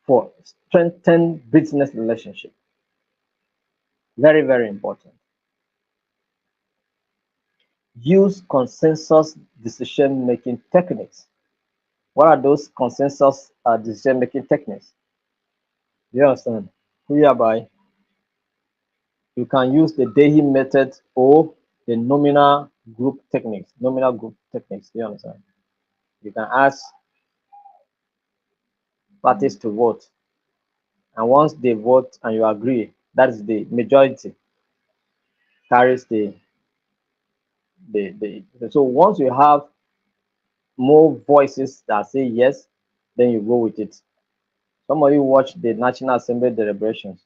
for strengthen business relationship. Very, very important. Use consensus decision making techniques. What are those consensus decision making techniques? Do you understand? Whereby you can use the Dehi method or the nominal group techniques. Nominal group techniques. Do you understand? You can ask parties to vote, and once they vote and you agree, that is the majority carries the. So once you have more voices that say yes, then you go with it. Some of you watch the National Assembly deliberations.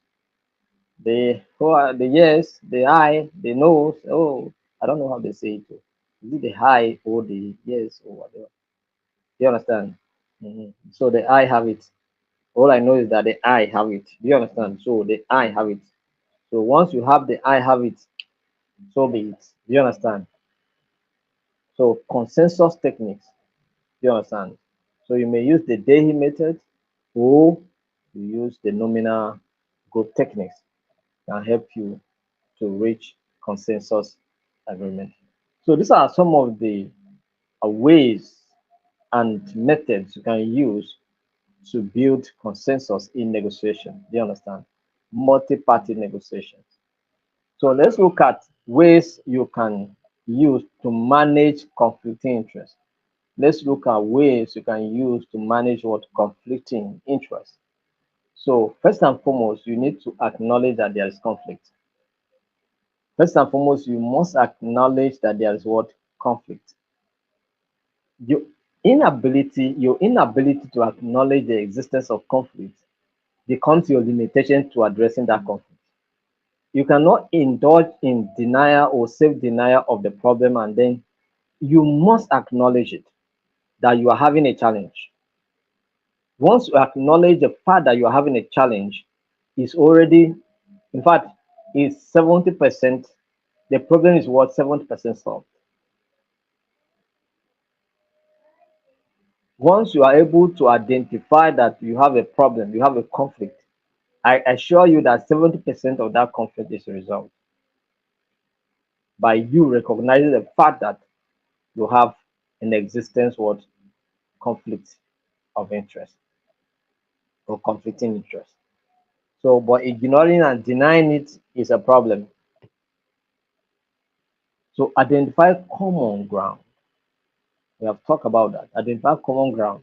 The yes, the aye, the no. Oh, I don't know how they say it. Is it the high or the yes or whatever? You understand? So the I have it. All I know is that the I have it. Do you understand? So the I have it. So once you have the I have it, so be it. Do you understand? So consensus techniques. Do you understand? So you may use the Dehi method or you use the nominal group techniques can help you to reach consensus agreement. So these are some of the ways and methods you can use to build consensus in negotiation. Do you understand? Multi-party negotiations. So let's look at ways you can use to manage conflicting interests. Let's look at ways you can use to manage what conflicting interests. So first and foremost, you need to acknowledge that there is conflict. First and foremost, you must acknowledge that there is what conflict. Your your inability to acknowledge the existence of conflict becomes your limitation to addressing that conflict. You cannot indulge in denial or self-denial of the problem, and then you must acknowledge it that you are having a challenge. Once you acknowledge the fact that you are having a challenge, it's already, in fact, it's 70%. The problem is what 70% solved. Once you are able to identify that you have a problem, you have a conflict, I assure you that 70% of that conflict is resolved by you recognizing the fact that you have an existence what conflict of interest or conflicting interest. So, but ignoring and denying it is a problem. So, identify common ground. We have talked about that. Identify common ground.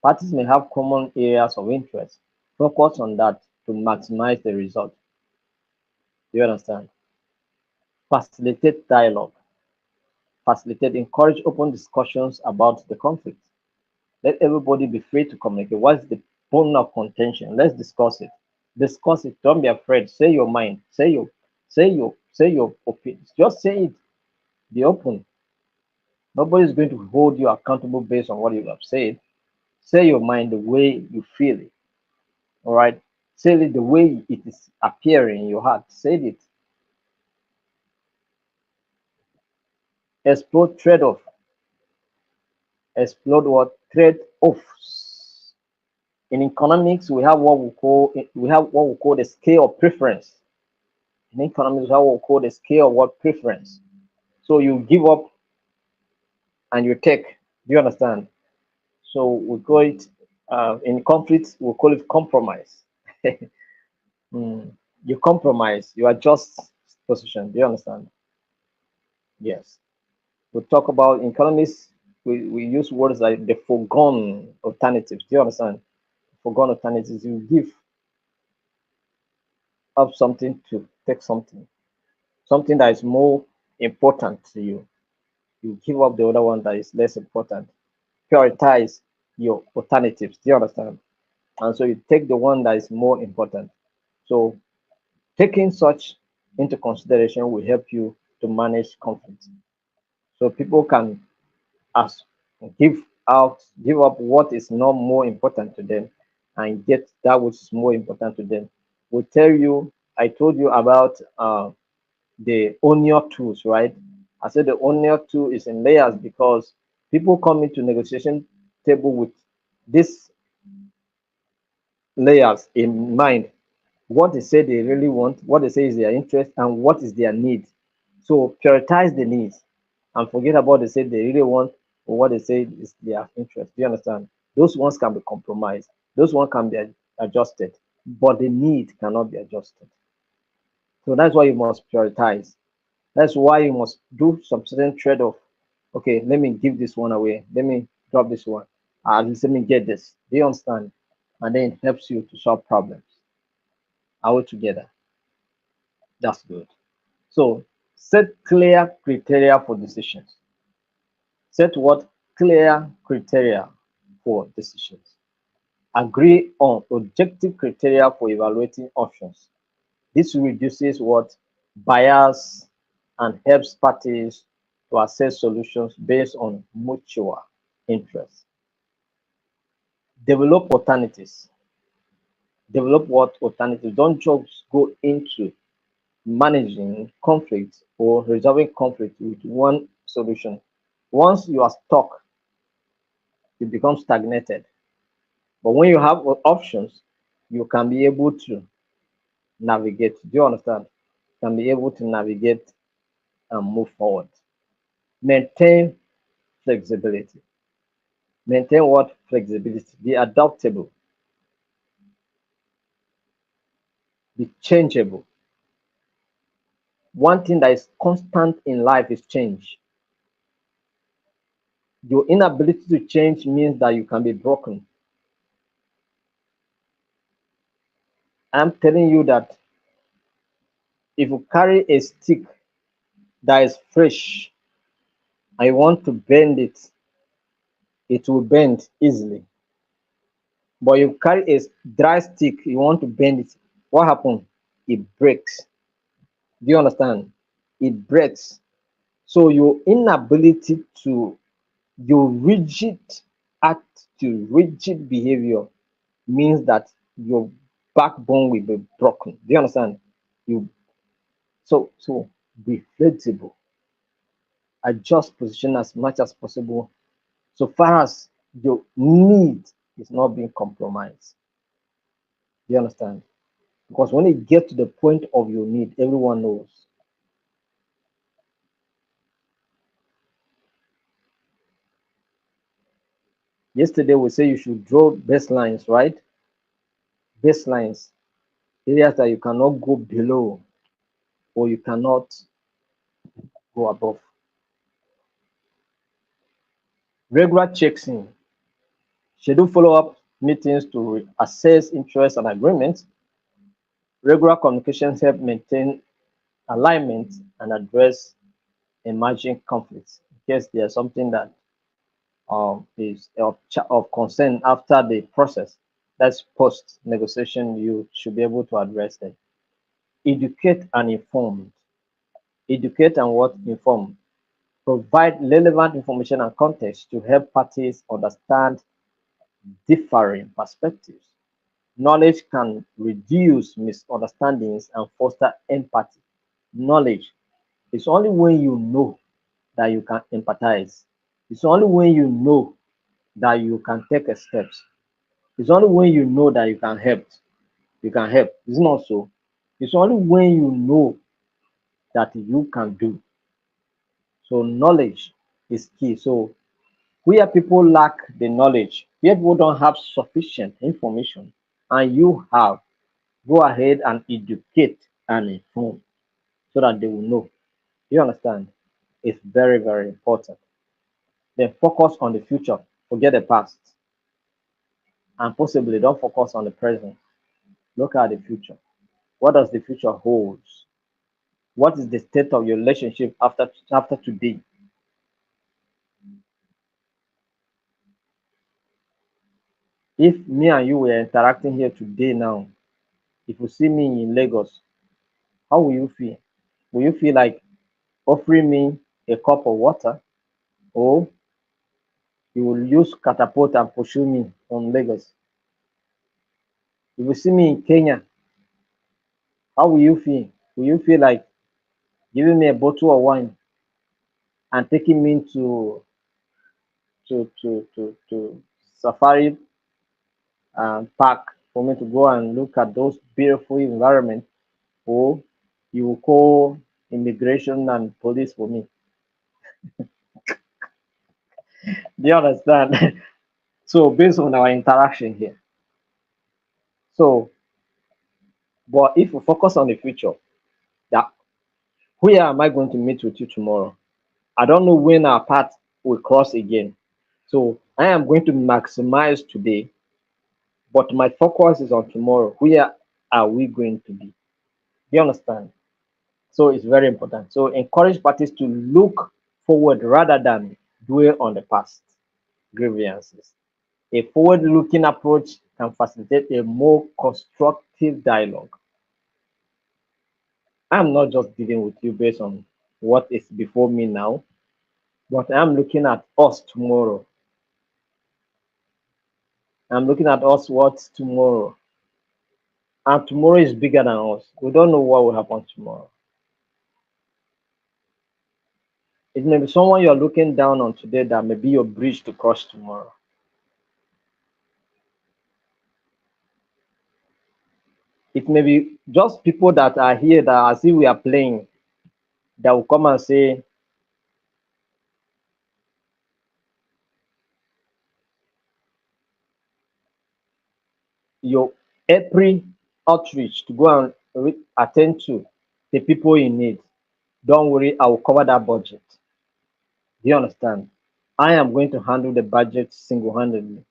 Parties may have common areas of interest. Focus on that to maximize the result. Do you understand? Facilitate dialogue. Facilitate, encourage open discussions about the conflict. Let everybody be free to communicate. What's the bone of contention? Let's discuss it. Discuss it. Don't be afraid. Say your mind. Say your opinions. Just say it. Be open. Nobody is going to hold you accountable based on what you have said. Say your mind the way you feel it. All right. Say it the way it is appearing in your heart. Say it. Explore trade-off. Explore what trade-offs. In economics, we have what we call the scale of preference. In economics, we have what we call the scale of what preference. So you give up and you take. Do you understand? So we call it in conflict, we call it compromise. Mm. You compromise, you adjust position. Do you understand? Yes. We talk about in economics, we use words like the foregone alternatives. Do you understand? Foregone alternatives, you give up something to take something that is more important to you. You give up the other one that is less important. Prioritize your alternatives. Do you understand? And so you take the one that is more important. So taking such into consideration will help you to manage conflict. So people can ask, give give up what is not more important to them and get that which is more important to them. We tell you, I told you about the onion tools, right? I said the onion tool is in layers because people come into negotiation table with these layers in mind. What they say they really want, what they say is their interest, and what is their need. So prioritize the needs and forget about they say they really want or what they say is their interest. Do you understand? Those ones can be compromised. Those ones can be adjusted, but the need cannot be adjusted. So that's why you must prioritize. That's why you must do some certain trade-off. Okay, let me give this one away. Let me drop this one. Let me get this. Do you understand? And then it helps you to solve problems all together. That's good. So set clear criteria for decisions. Set what? Clear criteria for decisions. Agree on objective criteria for evaluating options. This reduces what? Bias and helps parties to assess solutions based on mutual interest. Develop alternatives. Develop what alternatives? Don't just go into managing conflict or resolving conflict with one solution. Once you are stuck, you become stagnated. But when you have options, you can be able to navigate. Do you understand? Can be able to navigate and move forward. Maintain flexibility. Maintain what? Flexibility. Be adaptable, be changeable. One thing that is constant in life is change. Your inability to change means that you can be broken. I'm telling you that if you carry a stick that is fresh and you want to bend it, it will bend easily. But you carry a dry stick, you want to bend it, what happens? It breaks. Do you understand? It breaks. So your inability to your rigid attitude, rigid behavior means that your backbone will be broken. Do you understand? You so be flexible, adjust position as much as possible, so far as your need is not being compromised. Do you understand? Because when it gets to the point of your need, everyone knows. Yesterday we say you should draw baselines, right? Baselines, areas that you cannot go below or you cannot go above. Regular checks in, schedule follow-up meetings to assess interests and agreements. Regular communications help maintain alignment and address emerging conflicts. In case there's something that is of concern after the process, that's post negotiation, you should be able to address them. Educate and inform. Educate and what? Inform. Provide relevant information and context to help parties understand differing perspectives. Knowledge can reduce misunderstandings and foster empathy. Knowledge is only when you know that you can empathize. It's only when you know that you can take a steps. It's only when you know that you can help. You can help. It's not so. It's only when you know that you can do. So knowledge is key. So where people lack the knowledge, where people don't have sufficient information, and you have, go ahead and educate and inform so that they will know. You understand? It's very, very important. Then focus on the future, forget the past, and possibly don't focus on the present. Look at the future. What does the future hold? What is the state of your relationship after today? If me and you were interacting here today now, if you see me in Lagos, how will you feel? Will you feel like offering me a cup of water, or you will use catapult and pursue me from Lagos? If you see me in Kenya, how will you feel? Will you feel like giving me a bottle of wine and taking me to safari park for me to go and look at those beautiful environments, or you will call immigration and police for me? Do you understand? So based on our interaction here. So, but if we focus on the future, that where am I going to meet with you tomorrow? I don't know when our path will cross again. So I am going to maximize today, but my focus is on tomorrow. Where are we going to be? Do you understand? So it's very important. So encourage parties to look forward rather than dwell on the past grievances. A forward looking approach can facilitate a more constructive dialogue. I'm not just dealing with you based on what is before me now, but I'm looking at us tomorrow. I'm looking at us what's tomorrow. And tomorrow is bigger than us. We don't know what will happen tomorrow. It may be someone you're looking down on today that may be your bridge to cross tomorrow. It may be just people that are here that as if we are playing that will come and say, your every outreach to go and attend to the people in need. Don't worry, I will cover that budget. Do you understand? I am going to handle the budget single-handedly.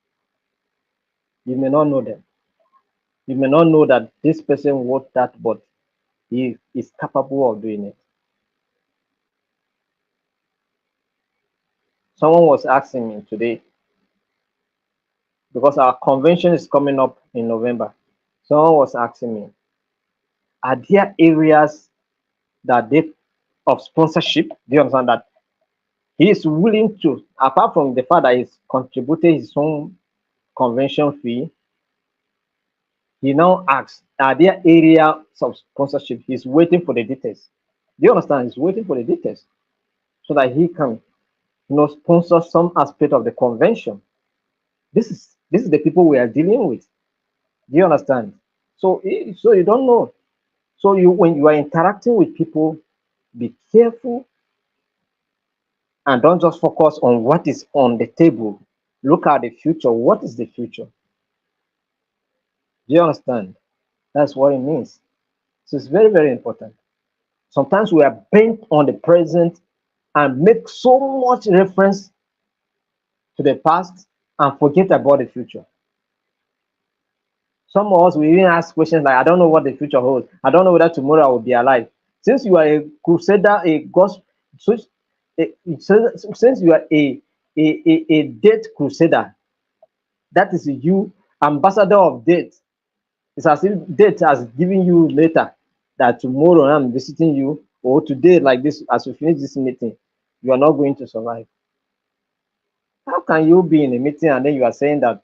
You may not know them. You may not know that this person wrote that, but he is capable of doing it. Someone was asking me today because our convention is coming up in November. Someone was asking me, are there areas that they of sponsorship? Do you understand that he is willing to, apart from the fact that he's contributed his own convention fee, he now asks, are there areas of sponsorship? He's waiting for the details. Do you understand? He's waiting for the details so that he can, sponsor some aspect of the convention. This is the people we are dealing with. Do you understand? So you don't know. So you when you are interacting with people, be careful and don't just focus on what is on the table. Look at the future. What is the future? Do you understand? That's what it means. So it's very, very important. Sometimes we are bent on the present and make so much reference to the past and forget about the future. Some of us we even ask questions like, I don't know what the future holds. I don't know whether tomorrow I will be alive. Since you are a crusader, a gospel, since you are a death crusader, that is you, ambassador of death. It's as if death has given you later that tomorrow I'm visiting you, or today, like this, as we finish this meeting, you are not going to survive. How can you be in a meeting and then you are saying that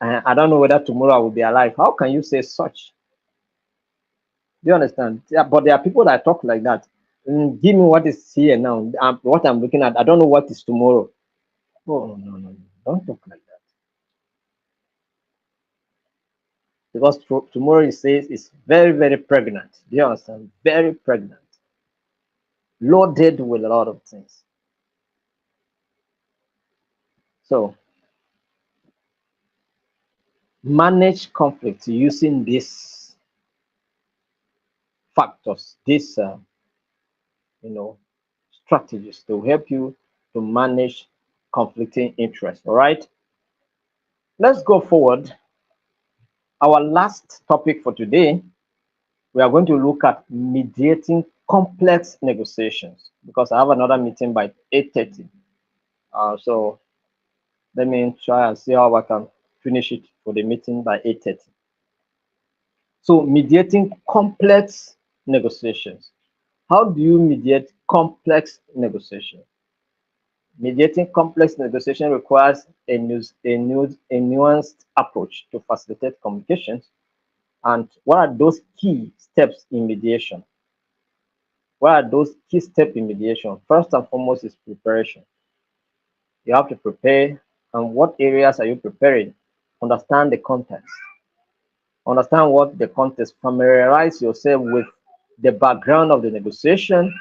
I don't know whether tomorrow I will be alive? How can you say such? Do you understand? Yeah, but there are people that talk like that. Give me what is here now, what I'm looking at. I don't know what is tomorrow. Oh, no, no, no. Don't talk like that. Because tomorrow it says it's very, very pregnant. Do you understand? Very pregnant. Loaded with a lot of things. So manage conflict using these factors, these you know strategies to help you to manage conflicting interests. All right. Let's go forward. Our last topic for today, we are going to look at mediating complex negotiations because I have another meeting by 8:30. So let me try and see how I can finish it for the meeting by 8:30. So mediating complex negotiations. How do you mediate complex negotiation? Mediating complex negotiation requires a nuanced approach to facilitate communications. And what are those key steps in mediation? What are those key steps in mediation? First and foremost is preparation. You have to prepare. And what areas are you preparing? Understand the context. Understand what the context. Familiarize yourself with the background of the negotiation,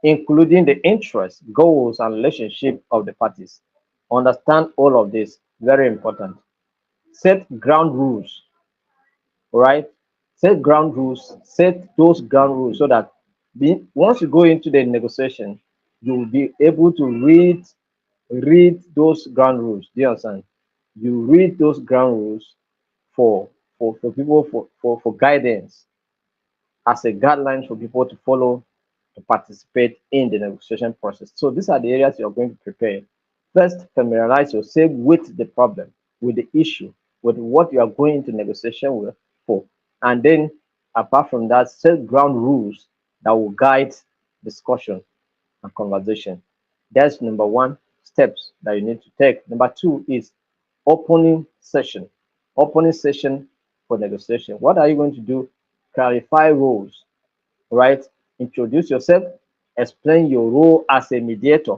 including the interests, goals, and relationship of the parties. Understand all of this. Very important. Set ground rules. All right. Set ground rules. Set those ground rules so that once you go into the negotiation, you will be able to read those ground rules. Do you understand? You read those ground rules for for people for guidance as a guideline for people to follow to participate in the negotiation process. So these are the areas you're going to prepare. First, familiarize yourself with the problem, with the issue, with what you are going into negotiation with for. And then apart from that, set ground rules that will guide discussion and conversation. That's number one steps that you need to take. Number two is opening session. Opening session for negotiation. What are you going to do? Clarify roles, right? Introduce yourself, explain your role as a mediator,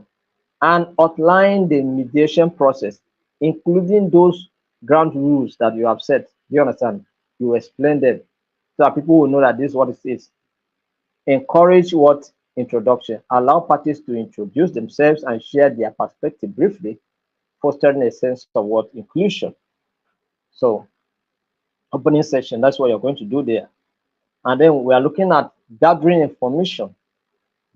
and outline the mediation process, including those ground rules that you have set. Do you understand? You explain them so that people will know that this is what it is. Encourage what? Introduction. Allow parties to introduce themselves and share their perspective briefly, fostering a sense of what? Inclusion. So, opening session, that's what you're going to do there. And then we are looking at gathering information.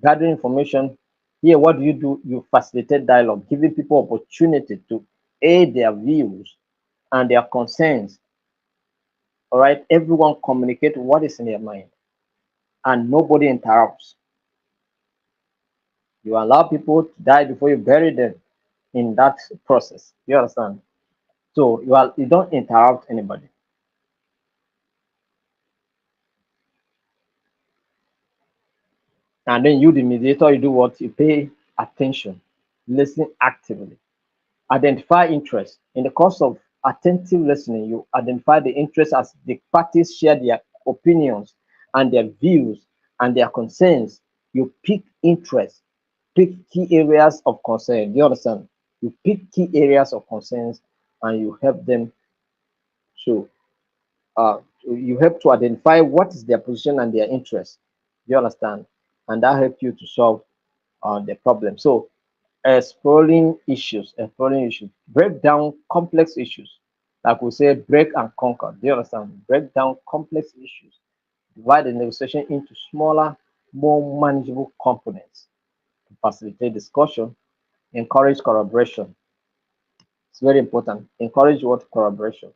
Gathering information. Here, what do? You facilitate dialogue, giving people opportunity to aid their views and their concerns. All right, everyone communicate what is in their mind, and nobody interrupts. You allow people to die before you bury them in that process. You understand? So you don't interrupt anybody. And then you, the mediator, you do what? You pay attention, listen actively, identify interest. In the course of attentive listening, you identify the interest as the parties share their opinions and their views and their concerns. You pick interest, pick key areas of concern. Do you understand? You pick key areas of concerns and you help them to you help to identify what is their position and their interest. Do you understand? And that helps you to solve the problem. So exploring issues, break down complex issues. Like we say, break and conquer. Do you understand? Break down complex issues. Divide the negotiation into smaller, more manageable components to facilitate discussion. Encourage collaboration. It's very important. Encourage what? Collaboration,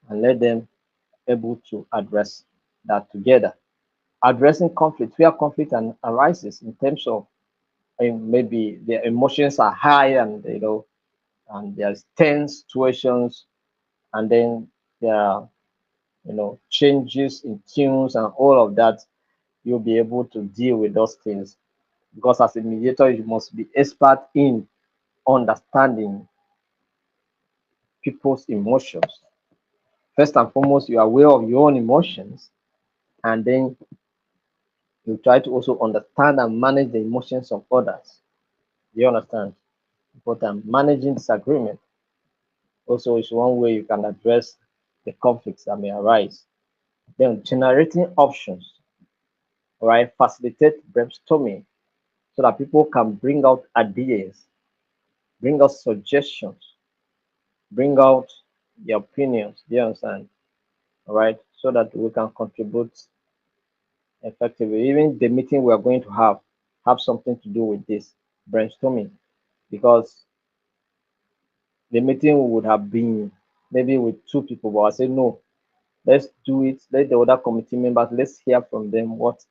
and let them able to address that together. Addressing conflict, where conflict arises in terms of maybe their emotions are high, and and there's tense situations, and then there are changes in tunes and all of that. You'll be able to deal with those things, because as a mediator you must be expert in understanding people's emotions. First and foremost, you are aware of your own emotions, and then you try to also understand and manage the emotions of others. Do you understand? Important. Managing disagreement also is one way you can address the conflicts that may arise. Then generating options, all right, facilitate brainstorming so that people can bring out ideas, bring out suggestions, bring out their opinions. Do you understand? All right, so that we can contribute effectively. Even the meeting we are going to have something to do with this brainstorming, because the meeting would have been maybe with two people, but I said no, let's do it. Let the other committee members, let's hear from them what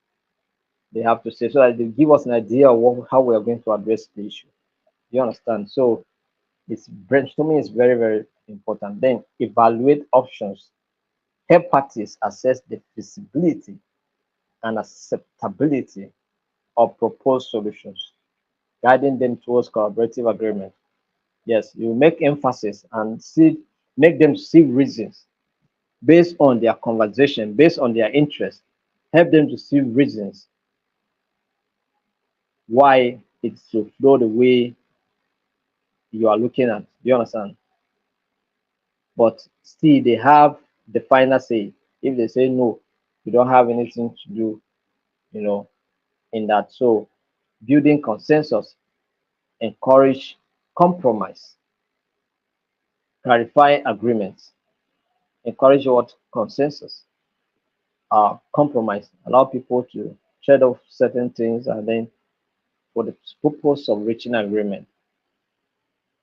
they have to say, so that they give us an idea of how we are going to address the issue. You understand? So it's brainstorming is very, very important. Then evaluate options. Help parties assess the feasibility and acceptability of proposed solutions, guiding them towards collaborative agreement. Yes, you make emphasis and make them see reasons based on their conversation, based on their interest. Help them to see reasons why it should flow the way you are looking at. Do you understand? But still, they have the final say. If they say no, you don't have anything to do, you know, in that. So, building consensus, encourage compromise, clarify agreements, encourage what? Consensus, compromise, allow people to shed off certain things, and then for the purpose of reaching agreement.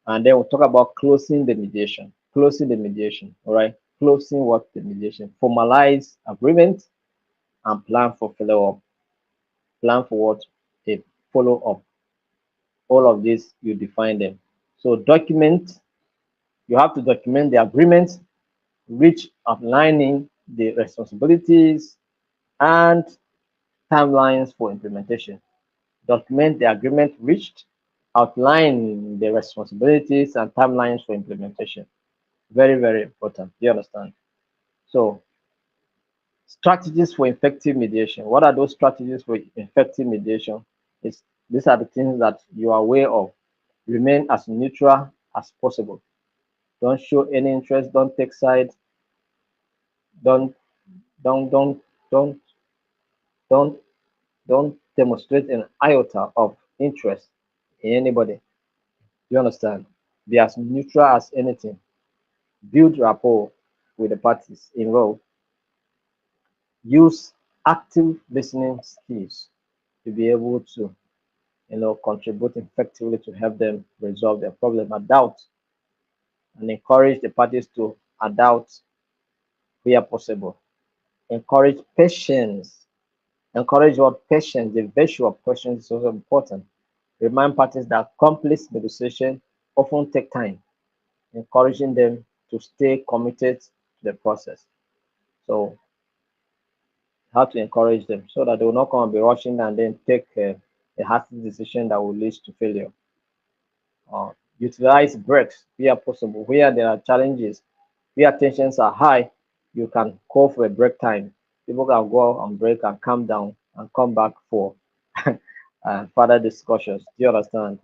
And then we'll talk about closing the mediation. Closing the mediation, all right? Closing what? The mediation. Formalize agreement and plan for follow-up. Plan for what? A follow-up. All of this, you define them. So you have to document the agreement, which outlining the responsibilities and timelines for implementation. Document the agreement reached, outline the responsibilities and timelines for implementation. Very, very important. Do you understand? So, strategies for effective mediation. What are those strategies for effective mediation? It's, these are the things that you are aware of. Remain as neutral as possible. Don't show any interest. Don't take sides. Don't don't don't don't don't don't demonstrate an iota of interest in anybody. You understand? Be as neutral as anything. Build rapport with the parties involved. Use active listening skills to be able to, contribute effectively to help them resolve their problem. Adapt and encourage the parties to adapt where possible. Encourage patience. Encourage what patience, the virtue of patience is also important. Remind parties that complex negotiation often take time, encouraging them to stay committed to the process. So, how to encourage them so that they will not come and be rushing and then take a hasty decision that will lead to failure. Utilize breaks where possible, where there are challenges, where tensions are high. You can call for a break time. People can go on break and calm down and come back for further discussions. Do you understand?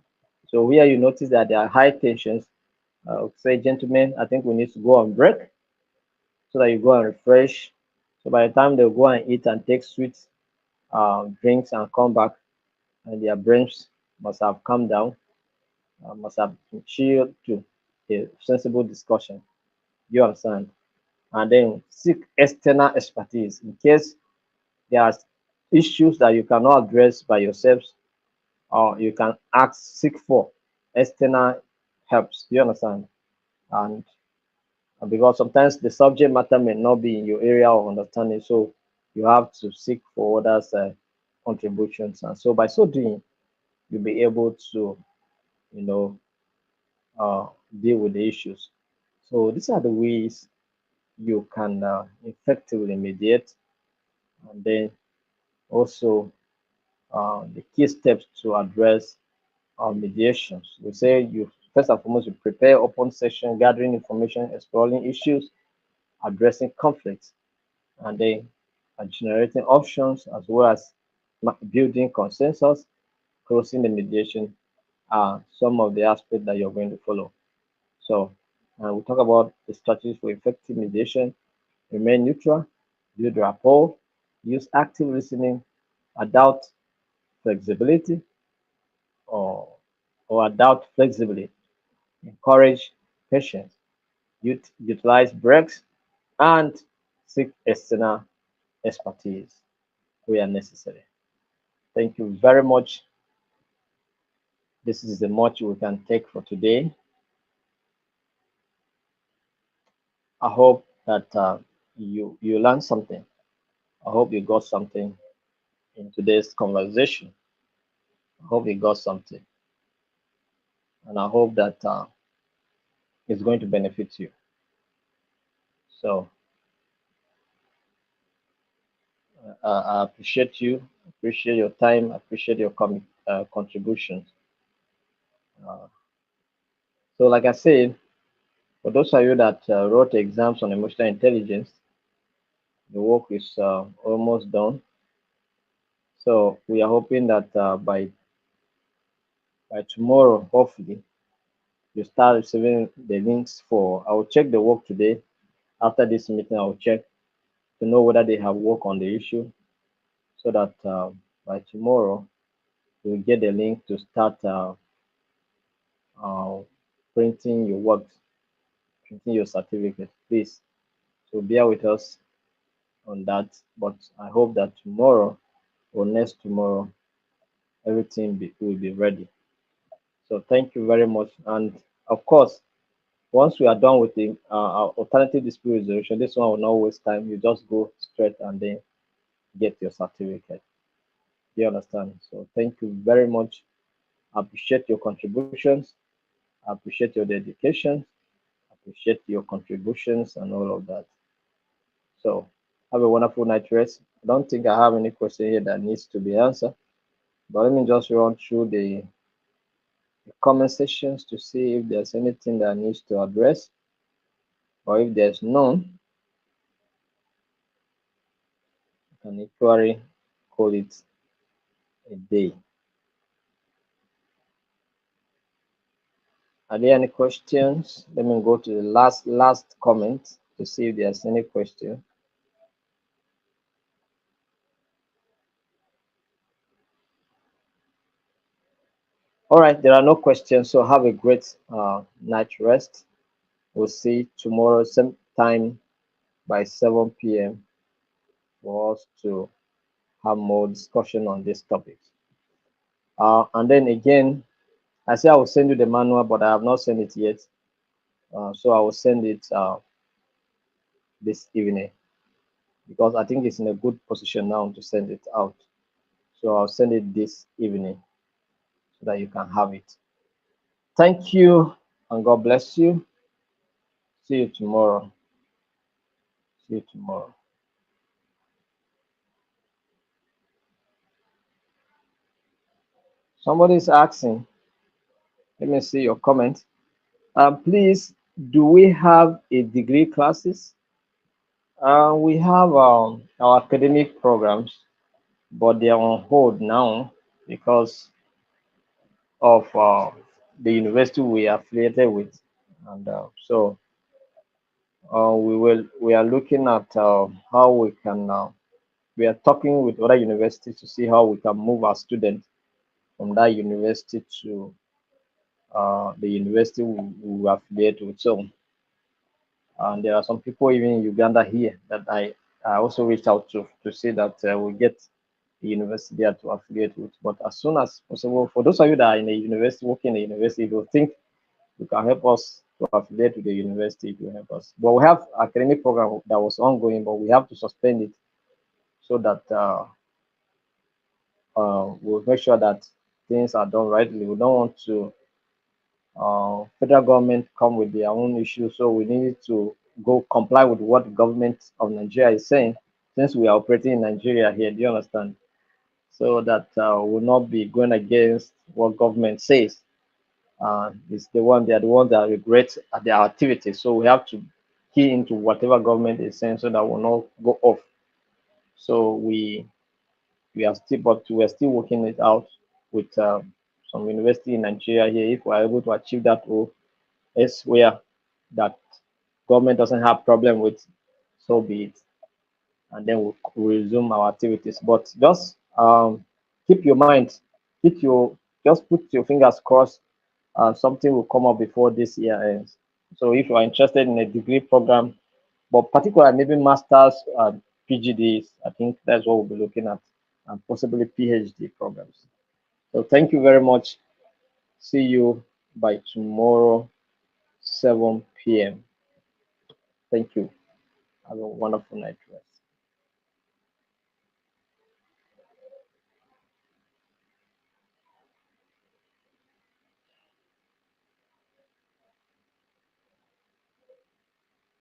So where you notice that there are high tensions, say, gentlemen, I think we need to go on break so that you go and refresh. So by the time they go and eat and take sweet drinks and come back, and their brains must have calmed down, must have been chilled to a sensible discussion. You understand? And then seek external expertise in case there are issues that you cannot address by yourselves, or you can ask, seek for external helps. You understand? And because sometimes the subject matter may not be in your area of understanding, so you have to seek for others' contributions. And so by so doing, you'll be able to, you know, uh, deal with the issues. So these are the ways you can effectively mediate, and then also the key steps to address mediations. We say you first and foremost you prepare open session, gathering information, exploring issues, addressing conflicts, and then generating options as well as building consensus. Closing the mediation are some of the aspects that you're going to follow. So, we'll talk about the strategies for effective mediation. Remain neutral, build rapport, use active listening, adopt flexibility or adopt flexibly, encourage patience, utilize breaks, and seek external expertise where necessary. Thank you very much. This is the much we can take for today. I hope that you learned something. I hope you got something in today's conversation. I hope you got something, and I hope that it's going to benefit you. So I appreciate you, appreciate your time, appreciate your contributions. Uh, so, like I said, for those of you that wrote exams on emotional intelligence, the work is almost done. So we are hoping that by tomorrow, hopefully, you start receiving the links for. I will check the work today. After this meeting, I will check to know whether they have work on the issue, so that by tomorrow you'll get the link to start uh, printing your works, printing your certificate. Please, so bear with us on that. But I hope that tomorrow or next tomorrow, everything will be ready. So thank you very much. And of course, once we are done with the alternative dispute resolution, this one will not waste time. You just go straight and then get your certificate. Do you understand? So thank you very much. I appreciate your contributions. I appreciate your dedication. I appreciate your contributions and all of that. So have a wonderful night rest. I don't think I have any question here that needs to be answered. But let me just run through the comment sections to see if there's anything that needs to address. or if there's none, you can equally call it a day. Are there any questions? Let me go to the last comment to see if there's any question. All right, there are no questions, so have a great night rest. We'll see tomorrow same time by 7 p.m. for us to have more discussion on this topic. And then again, I say I will send you the manual, but I have not sent it yet. So I will send it this evening because I think it's in a good position now to send it out. So I'll send it this evening so that you can have it. Thank you and God bless you. See you tomorrow. See you tomorrow. Somebody is asking, let me see your comment. Please, do we have a degree classes? We have our academic programs, but they are on hold now because of the university we are affiliated with, and we are looking at how we can. We are talking with other universities to see how we can move our students from that university to the university we are affiliated with. So, and there are some people even in Uganda here that I also reached out to say that we get the university there to affiliate with. But as soon as possible, for those of you that are in a university, working in a university, if you think you can help us to affiliate with the university, it will help us. But we have academic program that was ongoing, but we have to suspend it so that we'll make sure that things are done rightly. We don't want to federal government come with their own issues, so we need to go comply with what the government of Nigeria is saying, since we are operating in Nigeria here. Do you understand? So that will not be going against what government says. It's they are the ones that regret their activities. So we have to key into whatever government is saying so that we'll not go off. So we are still, but we're still working it out with some university in Nigeria here. If we're able to achieve that goal elsewhere that government doesn't have problem with, so be it. And then we'll resume our activities. But just keep your mind, keep your just put your fingers crossed. Something will come up before this year ends. So if you are interested in a degree program, but particularly maybe masters and PGDs, I think that's what we'll be looking at, and possibly PhD programs. So thank you very much. See you by tomorrow, 7 p.m. Thank you. Have a wonderful night rest.